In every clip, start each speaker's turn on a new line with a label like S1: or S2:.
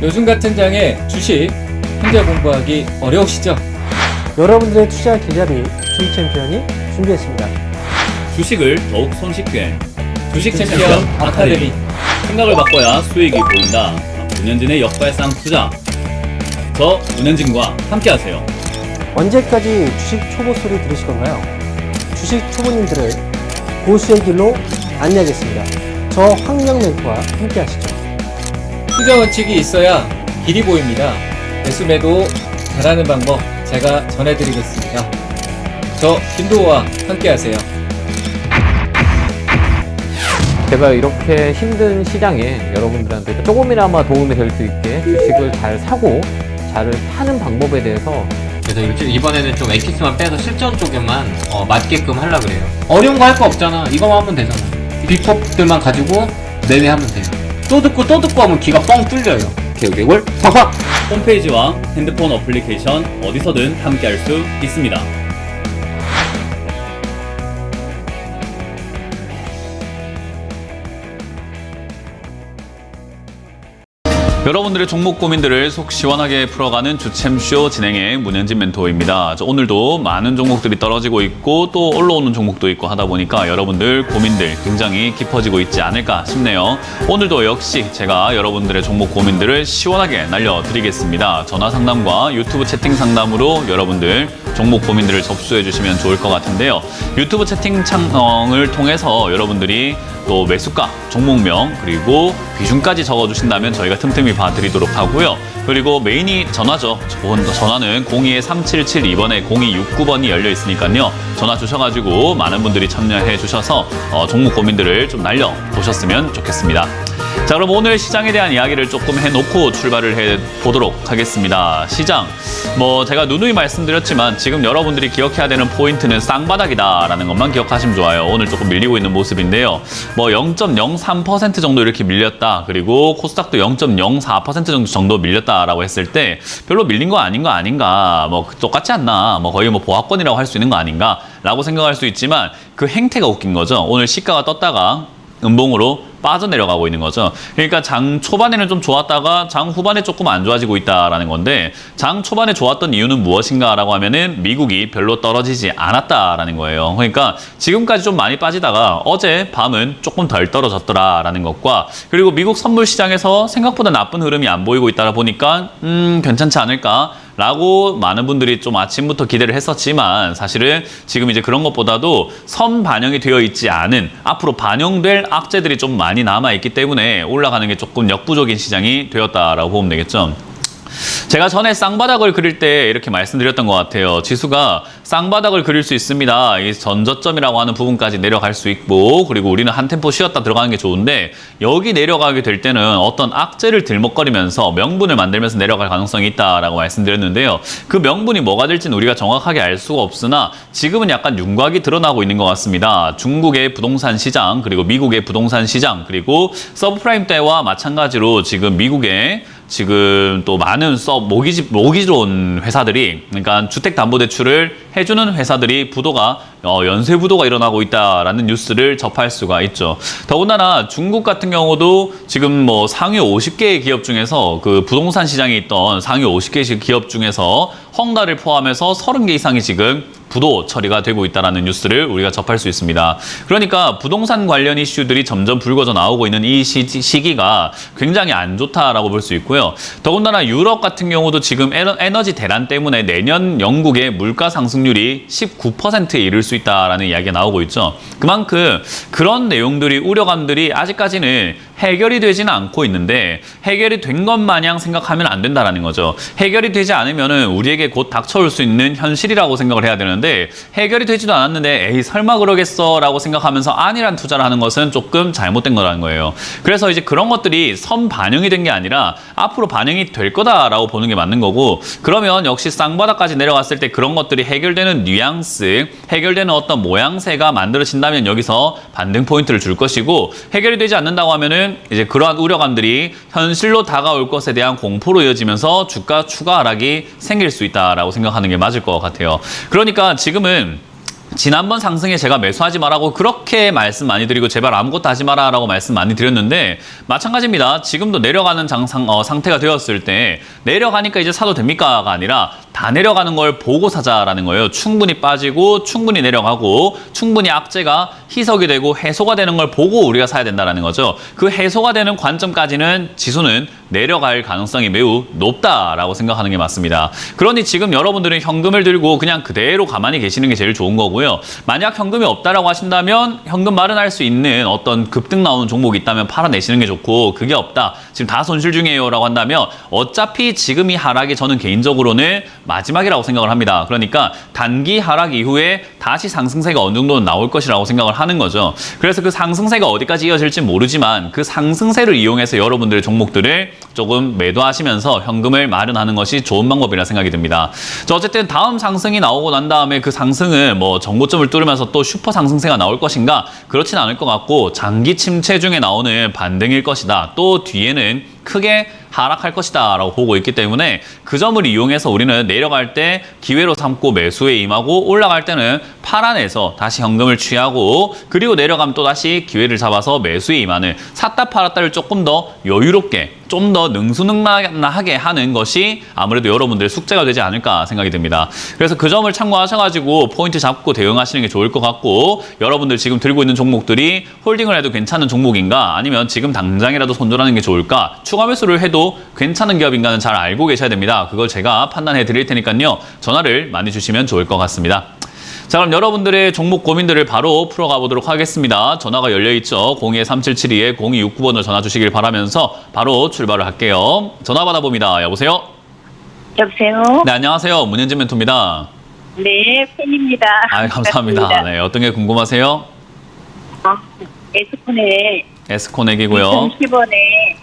S1: 요즘 같은 장에 주식 혼자 공부하기 어려우시죠?
S2: 여러분들의 투자 계좌 및 주식 챔피언이 준비했습니다.
S3: 주식을 더욱 손쉽게
S1: 주식 챔피언 아카데미.
S3: 생각을 바꿔야 수익이 보인다. 문현진의 역발상 투자. 저 문현진과 함께하세요.
S2: 언제까지 주식 초보 소리 들으실 건가요? 주식 초보님들을 고수의 길로 안내하겠습니다. 저 황명 멘토와 함께 하시죠.
S1: 투자 원칙이 있어야 길이 보입니다. 매수매도 잘하는 방법 제가 전해드리겠습니다. 저 김도호와 함께하세요.
S4: 제가 이렇게 힘든 시장에 여러분들한테 조금이나마 도움이 될 수 있게 주식을 잘 사고 잘 파는 방법에 대해서
S5: 그래서 이번에는 좀 엑기스만 빼서 실전 쪽에만 맞게끔 하려고 그래요. 어려운 거 할 거 없잖아. 이거만 하면 되잖아. 비법들만 가지고 매매하면 돼요. 또 듣고 하면 귀가 뻥 뚫려요. 개구개굴 팍팍!
S3: 홈페이지와 핸드폰 어플리케이션 어디서든 함께할 수 있습니다. 여러분들의 종목 고민들을 속 시원하게 풀어가는 주챔쇼 진행의 문현진 멘토입니다. 오늘도 많은 종목들이 떨어지고 있고 또 올라오는 종목도 있고 하다 보니까 여러분들 고민들 굉장히 깊어지고 있지 않을까 싶네요. 오늘도 역시 제가 여러분들의 종목 고민들을 시원하게 날려드리겠습니다. 전화 상담과 유튜브 채팅 상담으로 여러분들 종목 고민들을 접수해 주시면 좋을 것 같은데요. 유튜브 채팅창을 통해서 여러분들이 또 매수가, 종목명, 그리고 비중까지 적어주신다면 저희가 틈틈이 봐드리도록 하고요. 그리고 메인이 전화죠. 전화는 02-3772번에 0269번이 열려 있으니까요. 전화 주셔가지고 많은 분들이 참여해 주셔서 종목 고민들을 좀 날려보셨으면 좋겠습니다. 자, 그럼 오늘 시장에 대한 이야기를 조금 해놓고 출발을 해보도록 하겠습니다. 시장, 제가 누누이 말씀드렸지만 지금 여러분들이 기억해야 되는 포인트는 쌍바닥이다라는 것만 기억하시면 좋아요. 오늘 조금 밀리고 있는 모습인데요. 0.03% 정도 이렇게 밀렸다. 그리고 코스닥도 0.04% 정도 밀렸다라고 했을 때 별로 밀린 거 아닌 거 아닌가. 똑같지 않나. 거의 보합권이라고 할 수 있는 거 아닌가. 라고 생각할 수 있지만 그 행태가 웃긴 거죠. 오늘 시가가 떴다가 음봉으로 빠져내려가고 있는 거죠. 그러니까 장 초반에는 좀 좋았다가 장 후반에 조금 안 좋아지고 있다라는 건데 장 초반에 좋았던 이유는 무엇인가라고 하면은 미국이 별로 떨어지지 않았다라는 거예요. 그러니까 지금까지 좀 많이 빠지다가 어제 밤은 조금 덜 떨어졌더라라는 것과 그리고 미국 선물 시장에서 생각보다 나쁜 흐름이 안 보이고 있다 보니까 괜찮지 않을까? 라고 많은 분들이 좀 아침부터 기대를 했었지만 사실은 지금 이제 그런 것보다도 선 반영이 되어 있지 않은 앞으로 반영될 악재들이 좀 많이 남아있기 때문에 올라가는 게 조금 역부족인 시장이 되었다라고 보면 되겠죠. 제가 전에 쌍바닥을 그릴 때 이렇게 말씀드렸던 것 같아요. 지수가 쌍바닥을 그릴 수 있습니다. 이 전저점이라고 하는 부분까지 내려갈 수 있고 그리고 우리는 한 템포 쉬었다 들어가는 게 좋은데 여기 내려가게 될 때는 어떤 악재를 들먹거리면서 명분을 만들면서 내려갈 가능성이 있다라고 말씀드렸는데요. 그 명분이 뭐가 될지는 우리가 정확하게 알 수가 없으나 지금은 약간 윤곽이 드러나고 있는 것 같습니다. 중국의 부동산 시장 그리고 미국의 부동산 시장 그리고 서브프라임 때와 마찬가지로 지금 미국의 지금 또 많은 모기지론 회사들이 그러니까 주택담보대출을 해주는 회사들이 연쇄 부도가 일어나고 있다라는 뉴스를 접할 수가 있죠. 더군다나 중국 같은 경우도 지금 상위 50개의 기업 중에서 그 부동산 시장에 있던 상위 50개 기업 중에서 헝다를 포함해서 30개 이상이 지금 부도 처리가 되고 있다는 뉴스를 우리가 접할 수 있습니다. 그러니까 부동산 관련 이슈들이 점점 불거져 나오고 있는 이 시기가 굉장히 안 좋다라고 볼 수 있고요. 더군다나 유럽 같은 경우도 지금 에너지 대란 때문에 내년 영국의 물가 상승률이 19%에 이를 수 있다라는 이야기가 나오고 있죠. 그만큼 그런 내용들이 우려감들이 아직까지는 해결이 되지는 않고 있는데 해결이 된 것 마냥 생각하면 안 된다라는 거죠. 해결이 되지 않으면은 우리에게 곧 닥쳐올 수 있는 현실이라고 생각을 해야 되는데 해결이 되지도 않았는데 에이 설마 그러겠어 라고 생각하면서 안일한 투자를 하는 것은 조금 잘못된 거라는 거예요. 그래서 이제 그런 것들이 선 반영이 된 게 아니라 앞으로 반영이 될 거다라고 보는 게 맞는 거고 그러면 역시 쌍바닥까지 내려갔을 때 그런 것들이 해결되는 뉘앙스, 해결되는 어떤 모양새가 만들어진다면 여기서 반등 포인트를 줄 것이고 해결이 되지 않는다고 하면은 이제 그러한 우려감들이 현실로 다가올 것에 대한 공포로 이어지면서 주가 추가 하락이 생길 수 있다라고 생각하는 게 맞을 것 같아요. 그러니까 지금은 지난번 상승에 제가 매수하지 말라고 그렇게 말씀 많이 드리고 제발 아무것도 하지 마라라고 말씀 많이 드렸는데 마찬가지입니다. 지금도 내려가는 상태가 되었을 때 내려가니까 이제 사도 됩니까가 아니라 다 내려가는 걸 보고 사자라는 거예요. 충분히 빠지고 충분히 내려가고 충분히 악재가 희석이 되고 해소가 되는 걸 보고 우리가 사야 된다는 거죠. 그 해소가 되는 관점까지는 지수는 내려갈 가능성이 매우 높다라고 생각하는 게 맞습니다. 그러니 지금 여러분들은 현금을 들고 그냥 그대로 가만히 계시는 게 제일 좋은 거고요. 만약 현금이 없다라고 하신다면 현금 마련할 수 있는 어떤 급등 나오는 종목이 있다면 팔아내시는 게 좋고 그게 없다. 지금 다 손실 중이에요 라고 한다면 어차피 지금 이 하락이 저는 개인적으로는 마지막이라고 생각을 합니다. 그러니까 단기 하락 이후에 다시 상승세가 어느 정도는 나올 것이라고 생각을 하는 거죠. 그래서 그 상승세가 어디까지 이어질지 모르지만 그 상승세를 이용해서 여러분들의 종목들을 조금 매도하시면서 현금을 마련하는 것이 좋은 방법이라 생각이 듭니다. 자, 어쨌든 다음 상승이 나오고 난 다음에 그 상승은 뭐 정고점을 뚫으면서 또 슈퍼 상승세가 나올 것인가? 그렇진 않을 것 같고 장기 침체 중에 나오는 반등일 것이다. 또 뒤에는 크게 하락할 것이다 라고 보고 있기 때문에 그 점을 이용해서 우리는 내려갈 때 기회로 삼고 매수에 임하고 올라갈 때는 팔아내서 다시 현금을 취하고 그리고 내려가면 또 다시 기회를 잡아서 매수에 임하는 샀다 팔았다를 조금 더 여유롭게 좀 더 능수능란하게 하는 것이 아무래도 여러분들의 숙제가 되지 않을까 생각이 듭니다. 그래서 그 점을 참고하셔가지고 포인트 잡고 대응하시는 게 좋을 것 같고 여러분들 지금 들고 있는 종목들이 홀딩을 해도 괜찮은 종목인가 아니면 지금 당장이라도 손절하는 게 좋을까 추가 매수를 해도 괜찮은 기업인가는 잘 알고 계셔야 됩니다. 그걸 제가 판단해 드릴 테니까요. 전화를 많이 주시면 좋을 것 같습니다. 자, 그럼 여러분들의 종목 고민들을 바로 풀어가 보도록 하겠습니다. 전화가 열려있죠. 02-3772-0269번을 전화 주시길 바라면서 바로 출발을 할게요. 전화 받아봅니다. 여보세요?
S6: 여보세요?
S3: 네, 안녕하세요. 문현진 멘토입니다.
S6: 네, 팬입니다.
S3: 아, 감사합니다. 네, 어떤 게 궁금하세요?
S6: 에스콘에
S3: 에스코넥이고요.
S6: 2010원에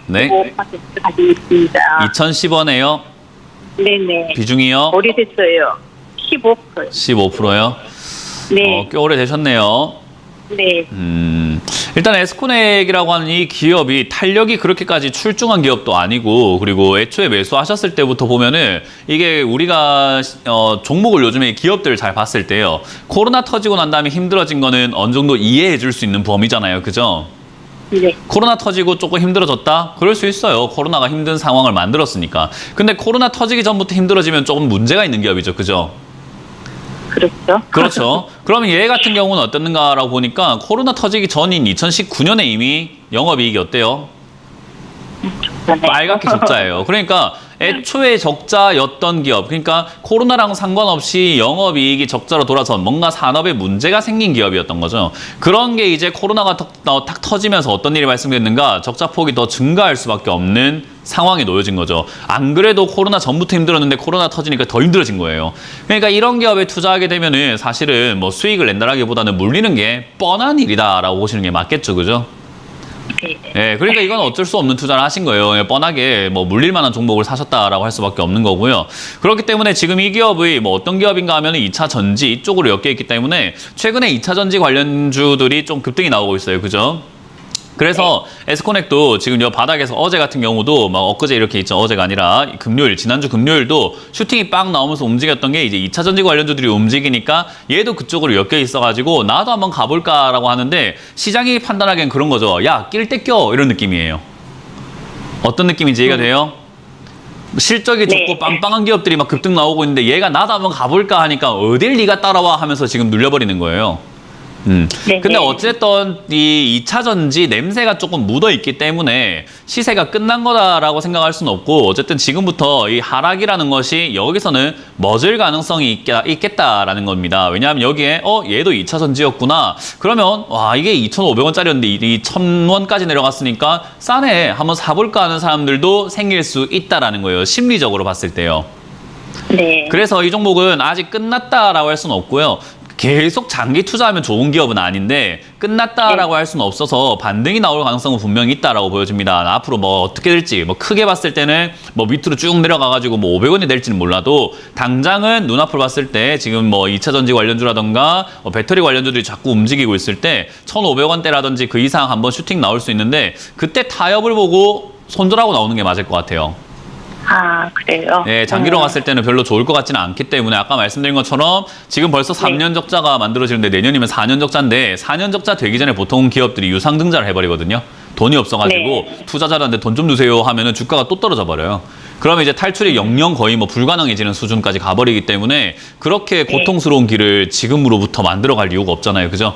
S3: 네.
S6: 5% 가지고 있습니다.
S3: 2010원에요.
S6: 네네.
S3: 비중이요?
S6: 오래됐어요. 15%.
S3: 15%요?
S6: 네.
S3: 꽤 오래 되셨네요.
S6: 네.
S3: 일단 에스코넥이라고 하는 이 기업이 탄력이 그렇게까지 출중한 기업도 아니고 그리고 애초에 매수하셨을 때부터 보면은 이게 우리가 종목을 요즘에 기업들을 잘 봤을 때요. 코로나 터지고 난 다음에 힘들어진 거는 어느 정도 이해해 줄 수 있는 범위잖아요. 그죠?
S6: 네.
S3: 코로나 터지고 조금 힘들어졌다? 그럴 수 있어요. 코로나가 힘든 상황을 만들었으니까. 근데 코로나 터지기 전부터 힘들어지면 조금 문제가 있는 기업이죠. 그죠?
S6: 그렇죠.
S3: 그렇죠. 그러면 얘 같은 경우는 어땠는가라고 보니까 코로나 터지기 전인 2019년에 이미 영업이익이 어때요? 빨갛게 적자예요. 그러니까 애초에 적자였던 기업, 그러니까 코로나랑 상관없이 영업이익이 적자로 돌아서 뭔가 산업에 문제가 생긴 기업이었던 거죠. 그런 게 이제 코로나가 탁 터지면서 어떤 일이 발생됐는가 적자폭이 더 증가할 수밖에 없는 상황에 놓여진 거죠. 안 그래도 코로나 전부터 힘들었는데 코로나 터지니까 더 힘들어진 거예요. 그러니까 이런 기업에 투자하게 되면은 사실은 뭐 수익을 낸다라기보다는 물리는 게 뻔한 일이다라고 보시는 게 맞겠죠, 그죠? 예, 그러니까 이건 어쩔 수 없는 투자를 하신 거예요. 뻔하게 뭐 물릴 만한 종목을 사셨다라고 할 수밖에 없는 거고요. 그렇기 때문에 지금 이 기업의 뭐 어떤 기업인가 하면 2차 전지 이쪽으로 엮여 있기 때문에 최근에 2차 전지 관련주들이 좀 급등이 나오고 있어요. 그죠? 그래서 에스코넥도 지금 요 바닥에서 어제 같은 경우도 막 엊그제 이렇게 있죠. 어제가 아니라 금요일, 지난주 금요일도 슈팅이 빵 나오면서 움직였던 게 이제 2차 전지 관련주들이 움직이니까 얘도 그쪽으로 엮여 있어가지고 나도 한번 가볼까라고 하는데 시장이 판단하기엔 그런 거죠. 야, 낄 때 껴! 이런 느낌이에요. 어떤 느낌인지 이해가 돼요? 실적이 좋고 빵빵한 기업들이 막 급등 나오고 있는데 얘가 나도 한번 가볼까 하니까 어딜 네가 따라와 하면서 지금 눌려버리는 거예요. 근데 어쨌든 이 2차 전지 냄새가 조금 묻어 있기 때문에 시세가 끝난 거다라고 생각할 수는 없고 어쨌든 지금부터 이 하락이라는 것이 여기서는 멎을 가능성이 있겠다라는 겁니다. 왜냐하면 여기에 얘도 2차 전지였구나. 그러면 와 이게 2,500원짜리였는데 이 1,000원까지 내려갔으니까 싸네. 한번 사볼까 하는 사람들도 생길 수 있다라는 거예요. 심리적으로 봤을 때요.
S6: 네.
S3: 그래서 이 종목은 아직 끝났다라고 할 수는 없고요. 계속 장기 투자하면 좋은 기업은 아닌데 끝났다라고 할 수는 없어서 반등이 나올 가능성은 분명히 있다라고 보여집니다. 앞으로 뭐 어떻게 될지 뭐 크게 봤을 때는 뭐 밑으로 쭉 내려가가지고 뭐 500원이 될지는 몰라도 당장은 눈앞으로 봤을 때 지금 뭐 2차 전지 관련주라던가 배터리 관련주들이 자꾸 움직이고 있을 때 1,500원대라든지 그 이상 한번 슈팅 나올 수 있는데 그때 타협을 보고 손절하고 나오는 게 맞을 것 같아요.
S6: 아, 그래요?
S3: 네, 장기로 갔을 때는 별로 좋을 것 같지는 않기 때문에 아까 말씀드린 것처럼 지금 벌써 3년 적자가 만들어지는데 내년이면 4년 적자인데 4년 적자 되기 전에 보통 기업들이 유상증자를 해버리거든요. 돈이 없어가지고
S6: 네.
S3: 투자자들한테 돈 좀 주세요 하면은 주가가 또 떨어져 버려요. 그러면 이제 탈출이 영영 거의 뭐 불가능해지는 수준까지 가버리기 때문에 그렇게 고통스러운 길을 지금으로부터 만들어갈 이유가 없잖아요. 그죠?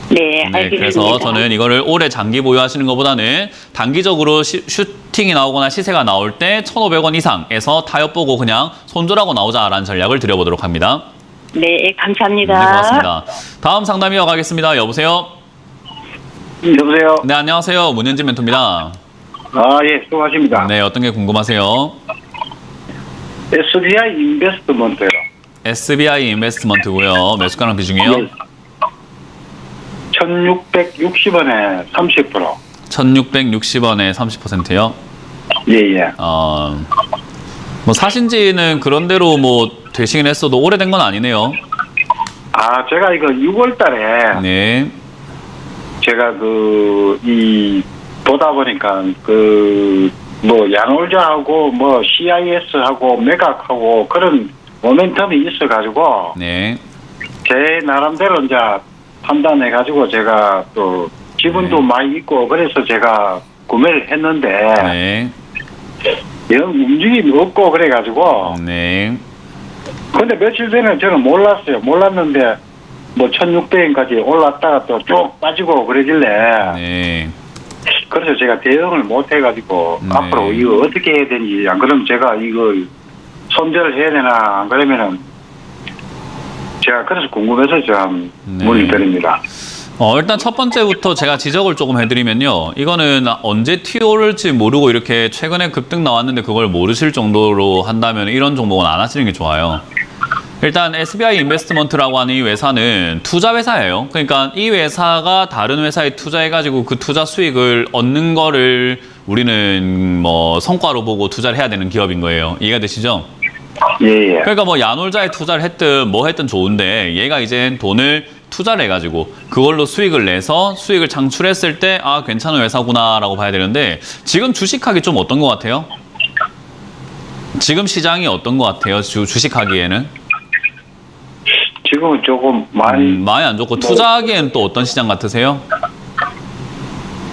S6: 네,
S3: 네,
S6: 알겠습니다.
S3: 그래서 저는 이거를 오래 장기 보유하시는 것보다는 단기적으로 슈팅이 나오거나 시세가 나올 때 1,500원 이상에서 타협 보고 그냥 손절하고 나오자라는 전략을 드려보도록 합니다.
S6: 네, 감사합니다.
S3: 네, 고맙습니다. 다음 상담 이어가겠습니다. 여보세요?
S7: 여보세요?
S3: 네, 안녕하세요. 문현진 멘토입니다.
S7: 아, 예, 수고하십니다.
S3: 네, 어떤 게 궁금하세요?
S7: SBI 인베스트먼트요.
S3: SBI 인베스트먼트고요. 매수가랑 비중이요?
S7: 1660원에 30%.
S3: 1660원에 30%요?
S7: 예, 예.
S3: 뭐 사신 지는 그런대로 뭐 되시긴 했어도 오래된 건 아니네요.
S7: 아, 제가 이거 6월 달에
S3: 네.
S7: 제가 보다 보니까 뭐 양올자하고 뭐 CIS하고 매각하고 그런 모멘텀이 있어가지고
S3: 네.
S7: 제 나름대로 이제 판단해가지고 제가 또 지분도
S3: 네.
S7: 많이 있고 그래서 제가 구매를 했는데
S3: 네.
S7: 영 움직임이 없고 그래가지고
S3: 네.
S7: 근데 며칠 전에 저는 몰랐어요. 몰랐는데 뭐 1600원까지 올랐다가 또 쭉 빠지고 그러길래
S3: 네.
S7: 그래서 제가 대응을 못 해가지고
S3: 네.
S7: 앞으로 이거 어떻게 해야 되는지 안 그러면 제가 이거 손절을 해야 되나 안 그러면은 제가 그래서 궁금해서 좀
S3: 네.
S7: 문의 드립니다.
S3: 일단 첫 번째부터 제가 지적을 조금 해드리면요. 이거는 언제 튀어오를지 모르고 이렇게 최근에 급등 나왔는데 그걸 모르실 정도로 한다면 이런 종목은 안 하시는 게 좋아요. 일단 SBI 인베스트먼트라고 하는 이 회사는 투자 회사예요. 그러니까 이 회사가 다른 회사에 투자해가지고 그 투자 수익을 얻는 거를 우리는 뭐 성과로 보고 투자를 해야 되는 기업인 거예요. 이해가 되시죠?
S7: 예, 예.
S3: 그러니까 뭐 야놀자에 투자를 했든 뭐 했든 좋은데 얘가 이제 돈을 투자를 해가지고 그걸로 수익을 내서 수익을 창출했을 때 아 괜찮은 회사구나라고 봐야 되는데 지금 주식하기 좀 어떤 것 같아요? 지금 시장이 어떤 것 같아요? 주식하기에는?
S7: 지금은 조금 많이
S3: 많이 안 좋고 투자하기에는 또 어떤 시장 같으세요?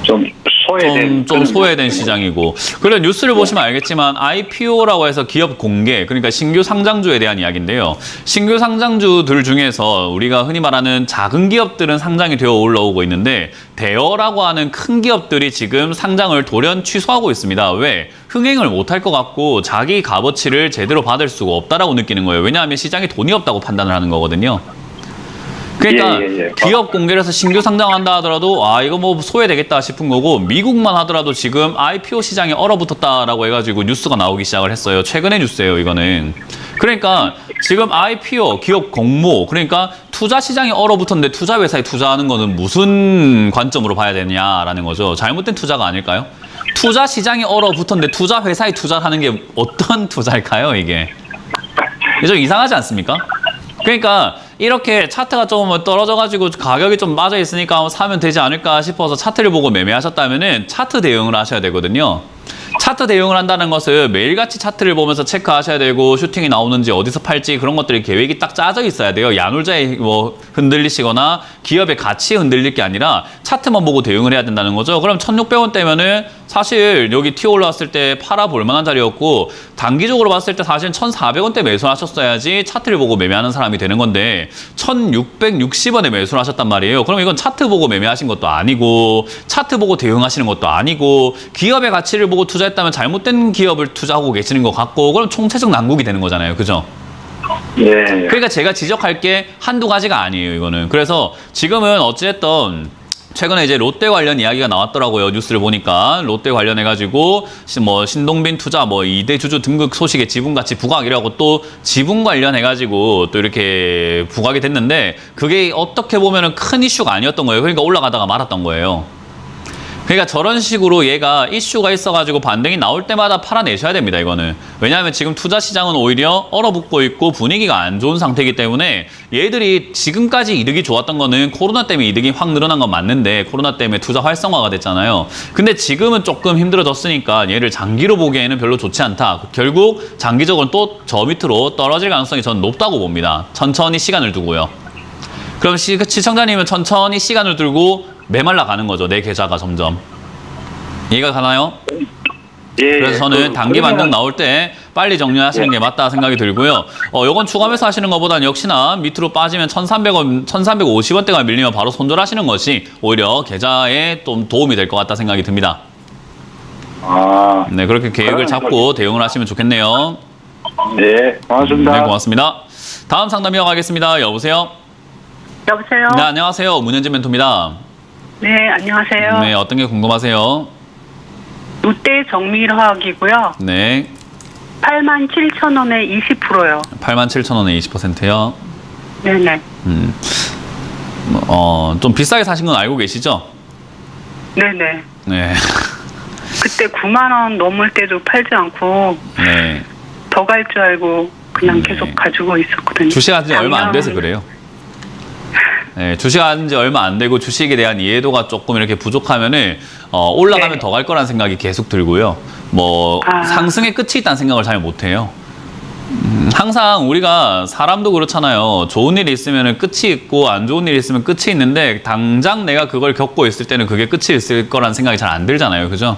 S7: 좀 소외된
S3: 좀
S7: 그런
S3: 소외된 시장이고. 그리고 뉴스를 보시면 알겠지만 IPO라고 해서 기업 공개, 그러니까 신규 상장주에 대한 이야기인데요. 신규 상장주들 중에서 우리가 흔히 말하는 작은 기업들은 상장이 되어 올라오고 있는데 대여라고 하는 큰 기업들이 지금 상장을 돌연 취소하고 있습니다. 왜? 흥행을 못할 것 같고 자기 값어치를 제대로 받을 수가 없다라고 느끼는 거예요. 왜냐하면 시장에 돈이 없다고 판단을 하는 거거든요. 그러니까
S7: 예.
S3: 기업 공개를 해서 신규 상장한다 하더라도 아 이거 뭐 소외되겠다 싶은 거고 미국만 하더라도 지금 IPO 시장이 얼어붙었다라고 해가지고 뉴스가 나오기 시작을 했어요. 최근의 뉴스예요 이거는. 그러니까 지금 IPO 기업 공모 그러니까 투자 시장이 얼어붙었는데 투자 회사에 투자하는 거는 무슨 관점으로 봐야 되냐라는 거죠. 잘못된 투자가 아닐까요? 투자 시장이 얼어붙었는데 투자 회사에 투자하는 게 어떤 투자일까요 이게? 좀 이상하지 않습니까? 그러니까 이렇게 차트가 조금 떨어져가지고 가격이 좀 빠져 있으니까 사면 되지 않을까 싶어서 차트를 보고 매매하셨다면은 차트 대응을 하셔야 되거든요. 차트 대응을 한다는 것은 매일같이 차트를 보면서 체크하셔야 되고 슈팅이 나오는지 어디서 팔지 그런 것들이 계획이 딱 짜져 있어야 돼요. 야놀자에 뭐 흔들리시거나 기업의 가치에 흔들릴 게 아니라 차트만 보고 대응을 해야 된다는 거죠. 그럼 1,600원대면은 사실 여기 튀어 올라왔을 때 팔아볼 만한 자리였고 단기적으로 봤을 때 사실 1,400원대 매수하셨어야지 차트를 보고 매매하는 사람이 되는 건데 1,660원에 매수를 하셨단 말이에요. 그럼 이건 차트 보고 매매하신 것도 아니고 차트 보고 대응하시는 것도 아니고 기업의 가치를 보고 투자했다면 잘못된 기업을 투자하고 계시는 것 같고 그럼 총체적 난국이 되는 거잖아요. 그죠?
S7: 예.
S3: 그러니까 제가 지적할 게 한두 가지가 아니에요, 이거는. 그래서 지금은 어찌됐든 최근에 이제 롯데 관련 이야기가 나왔더라고요. 뉴스를 보니까 롯데 관련해가지고 뭐 신동빈 투자 뭐 2대 주주 등극 소식에 지분가치 부각이라고 또 지분 관련해가지고 또 이렇게 부각이 됐는데 그게 어떻게 보면은 큰 이슈가 아니었던 거예요. 그러니까 올라가다가 말았던 거예요. 그러니까 저런 식으로 얘가 이슈가 있어가지고 반등이 나올 때마다 팔아내셔야 됩니다, 이거는. 왜냐하면 지금 투자 시장은 오히려 얼어붙고 있고 분위기가 안 좋은 상태이기 때문에 얘들이 지금까지 이득이 좋았던 거는 코로나 때문에 이득이 확 늘어난 건 맞는데 코로나 때문에 투자 활성화가 됐잖아요. 근데 지금은 조금 힘들어졌으니까 얘를 장기로 보기에는 별로 좋지 않다. 결국 장기적으로는 또 저 밑으로 떨어질 가능성이 저는 높다고 봅니다. 천천히 시간을 두고요. 그럼 시청자님은 천천히 시간을 두고 메말라 가는 거죠. 내 계좌가 점점. 이해가 가나요?
S7: 예.
S3: 그래서 저는 단기 반등 나올 때 빨리 정리하시는 게 맞다 생각이 들고요. 요건 추가매수 하시는 것보다는 역시나 밑으로 빠지면 1,300원, 1,350원대가 밀리면 바로 손절하시는 것이 오히려 계좌에 좀 도움이 될 것 같다 생각이 듭니다.
S7: 아,
S3: 네, 그렇게 계획을 잡고 대응을 하시면 좋겠네요.
S7: 네, 고맙습니다.
S3: 네, 고맙습니다. 다음 상담 이어가겠습니다. 여보세요?
S6: 여보세요?
S3: 네, 안녕하세요. 문현진 멘토입니다.
S6: 네, 안녕하세요.
S3: 네, 어떤 게 궁금하세요?
S6: 롯데 정밀화학이고요.
S3: 네,
S6: 87,000원에 20%요.
S3: 87,000원에 20%요.
S6: 네네.
S3: 좀 비싸게 사신 건 알고 계시죠?
S6: 네네.
S3: 네.
S6: 그때 9만 원 넘을 때도 팔지 않고
S3: 네.
S6: 더 갈 줄 알고 그냥
S3: 네.
S6: 계속 가지고 있었거든요.
S3: 주식한 지 얼마 안 돼서
S6: 작년-
S3: 그래요. 네, 주식한 지 얼마 안 되고 주식에 대한 이해도가 조금 이렇게 부족하면은 올라가면
S6: 네.
S3: 더 갈 거라는 생각이 계속 들고요. 뭐
S6: 아.
S3: 상승의 끝이 있다는 생각을 잘 못 해요. 항상 우리가 사람도 그렇잖아요. 좋은 일이 있으면 끝이 있고 안 좋은 일이 있으면 끝이 있는데 당장 내가 그걸 겪고 있을 때는 그게 끝이 있을 거라는 생각이 잘 안 들잖아요. 그죠?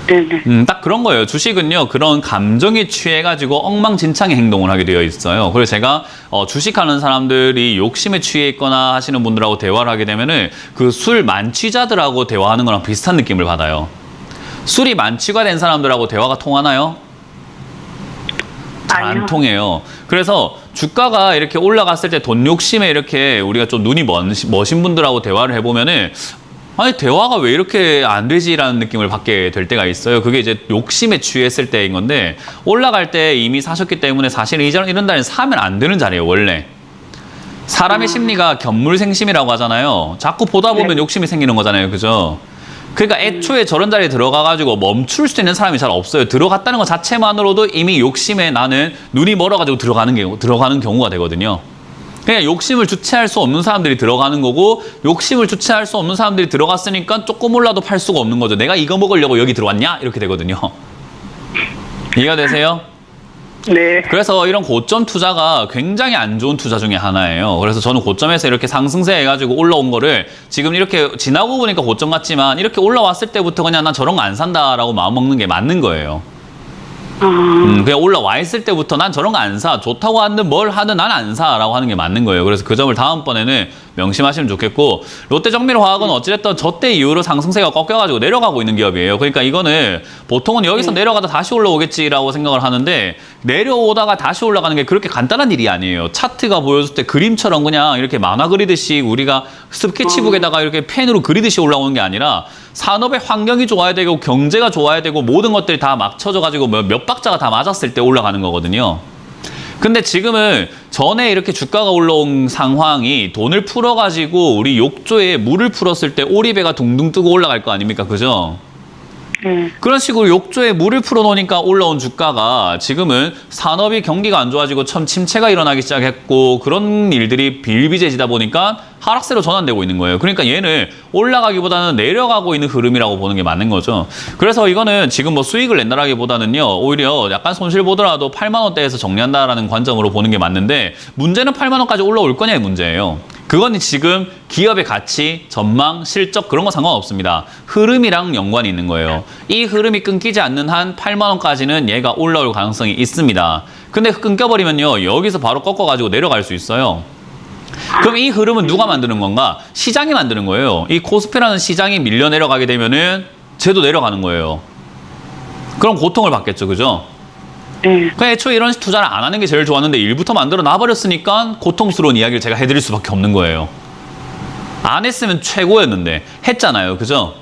S6: 네네.
S3: 딱 그런 거예요. 주식은요, 그런 감정에 취해가지고 엉망진창의 행동을 하게 되어 있어요. 그래서 제가 주식하는 사람들이 욕심에 취해 있거나 하시는 분들하고 대화를 하게 되면은 그 술 만취자들하고 대화하는 거랑 비슷한 느낌을 받아요. 술이 만취가 된 사람들하고 대화가 통하나요? 잘 안
S6: 아니요.
S3: 통해요. 그래서 주가가 이렇게 올라갔을 때 돈 욕심에 이렇게 우리가 좀 눈이 머신 분들하고 대화를 해보면은 아니 대화가 왜 이렇게 안 되지라는 느낌을 받게 될 때가 있어요. 그게 이제 욕심에 취했을 때인 건데 올라갈 때 이미 사셨기 때문에 사실은 이런 달에 사면 안 되는 자리예요. 원래. 사람의 심리가 견물생심이라고 하잖아요. 자꾸 보다 보면 욕심이 생기는 거잖아요. 그죠? 그러니까 애초에 저런 자리에 들어가가지고 멈출 수 있는 사람이 잘 없어요. 들어갔다는 것 자체만으로도 이미 욕심에 나는 눈이 멀어가지고 들어가는 경우가 되거든요. 그냥 욕심을 주체할 수 없는 사람들이 들어가는 거고 욕심을 주체할 수 없는 사람들이 들어갔으니까 조금 올라도 팔 수가 없는 거죠. 내가 이거 먹으려고 여기 들어왔냐? 이렇게 되거든요. 이해가 되세요?
S6: 네.
S3: 그래서 이런 고점 투자가 굉장히 안 좋은 투자 중에 하나예요. 그래서 저는 고점에서 이렇게 상승세 해가지고 올라온 거를 지금 이렇게 지나고 보니까 고점 같지만 이렇게 올라왔을 때부터 그냥 난 저런 거 안 산다라고 마음먹는 게 맞는 거예요. 그냥 올라와 있을 때부터 난 저런 거 안 사. 좋다고 하든 뭘 하든 난 안 사라고 하는 게 맞는 거예요. 그래서 그 점을 다음번에는 명심하시면 좋겠고 롯데정밀화학은 어찌됐든 저때 이후로 상승세가 꺾여가지고 내려가고 있는 기업이에요. 그러니까 이거는 보통은 여기서 내려가다 다시 올라오겠지라고 생각을 하는데 내려오다가 다시 올라가는 게 그렇게 간단한 일이 아니에요. 차트가 보여줄 때 그림처럼 그냥 이렇게 만화 그리듯이 우리가 스케치북에다가 이렇게 펜으로 그리듯이 올라오는 게 아니라 산업의 환경이 좋아야 되고 경제가 좋아야 되고 모든 것들이 다 맞춰져가지고 몇 박자가 다 맞았을 때 올라가는 거거든요. 근데 지금은 전에 이렇게 주가가 올라온 상황이 돈을 풀어가지고 우리 욕조에 물을 풀었을 때 오리배가 둥둥 뜨고 올라갈 거 아닙니까? 그죠? 그런 식으로 욕조에 물을 풀어놓으니까 올라온 주가가 지금은 산업이 경기가 안 좋아지고 참 침체가 일어나기 시작했고 그런 일들이 비일비재지다 보니까 하락세로 전환되고 있는 거예요. 그러니까 얘는 올라가기보다는 내려가고 있는 흐름이라고 보는 게 맞는 거죠. 그래서 이거는 지금 뭐 수익을 낸다라기보다는요. 오히려 약간 손실 보더라도 8만 원대에서 정리한다라는 관점으로 보는 게 맞는데 문제는 8만 원까지 올라올 거냐의 문제예요. 그건 지금 기업의 가치, 전망, 실적 그런 거 상관없습니다. 흐름이랑 연관이 있는 거예요. 이 흐름이 끊기지 않는 한 8만 원까지는 얘가 올라올 가능성이 있습니다. 근데 끊겨버리면요. 여기서 바로 꺾어가지고 내려갈 수 있어요. 그럼 이 흐름은 누가 만드는 건가? 시장이 만드는 거예요. 이 코스피라는 시장이 밀려 내려가게 되면은 쟤도 내려가는 거예요. 그럼 고통을 받겠죠. 그죠? 그러니까 애초에 이런 투자를 안 하는 게 제일 좋았는데 일부터 만들어 놔버렸으니까 고통스러운 이야기를 제가 해드릴 수밖에 없는 거예요. 안 했으면 최고였는데 했잖아요. 그죠?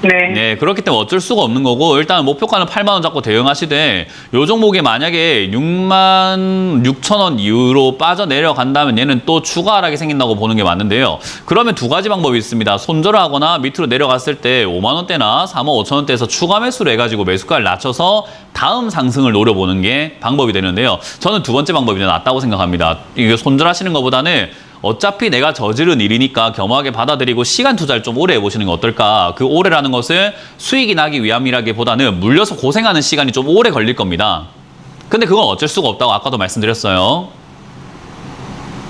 S6: 네.
S3: 네, 그렇기 때문에 어쩔 수가 없는 거고, 일단 목표가는 8만 원 잡고 대응하시되, 요 종목이 만약에 6만 6천 원 이후로 빠져내려간다면 얘는 또 추가 하락이 생긴다고 보는 게 맞는데요. 그러면 두 가지 방법이 있습니다. 손절을 하거나 밑으로 내려갔을 때 5만 원대나 4만 5천 원대에서 추가 매수를 해가지고 매수가를 낮춰서 다음 상승을 노려보는 게 방법이 되는데요. 저는 두 번째 방법이 더 낫다고 생각합니다. 이게 손절하시는 것보다는 어차피 내가 저지른 일이니까 겸허하게 받아들이고 시간 투자를 좀 오래 해보시는 게 어떨까. 그 오래라는 것은 수익이 나기 위함이라기보다는 물려서 고생하는 시간이 좀 오래 걸릴 겁니다. 근데 그건 어쩔 수가 없다고 아까도 말씀드렸어요.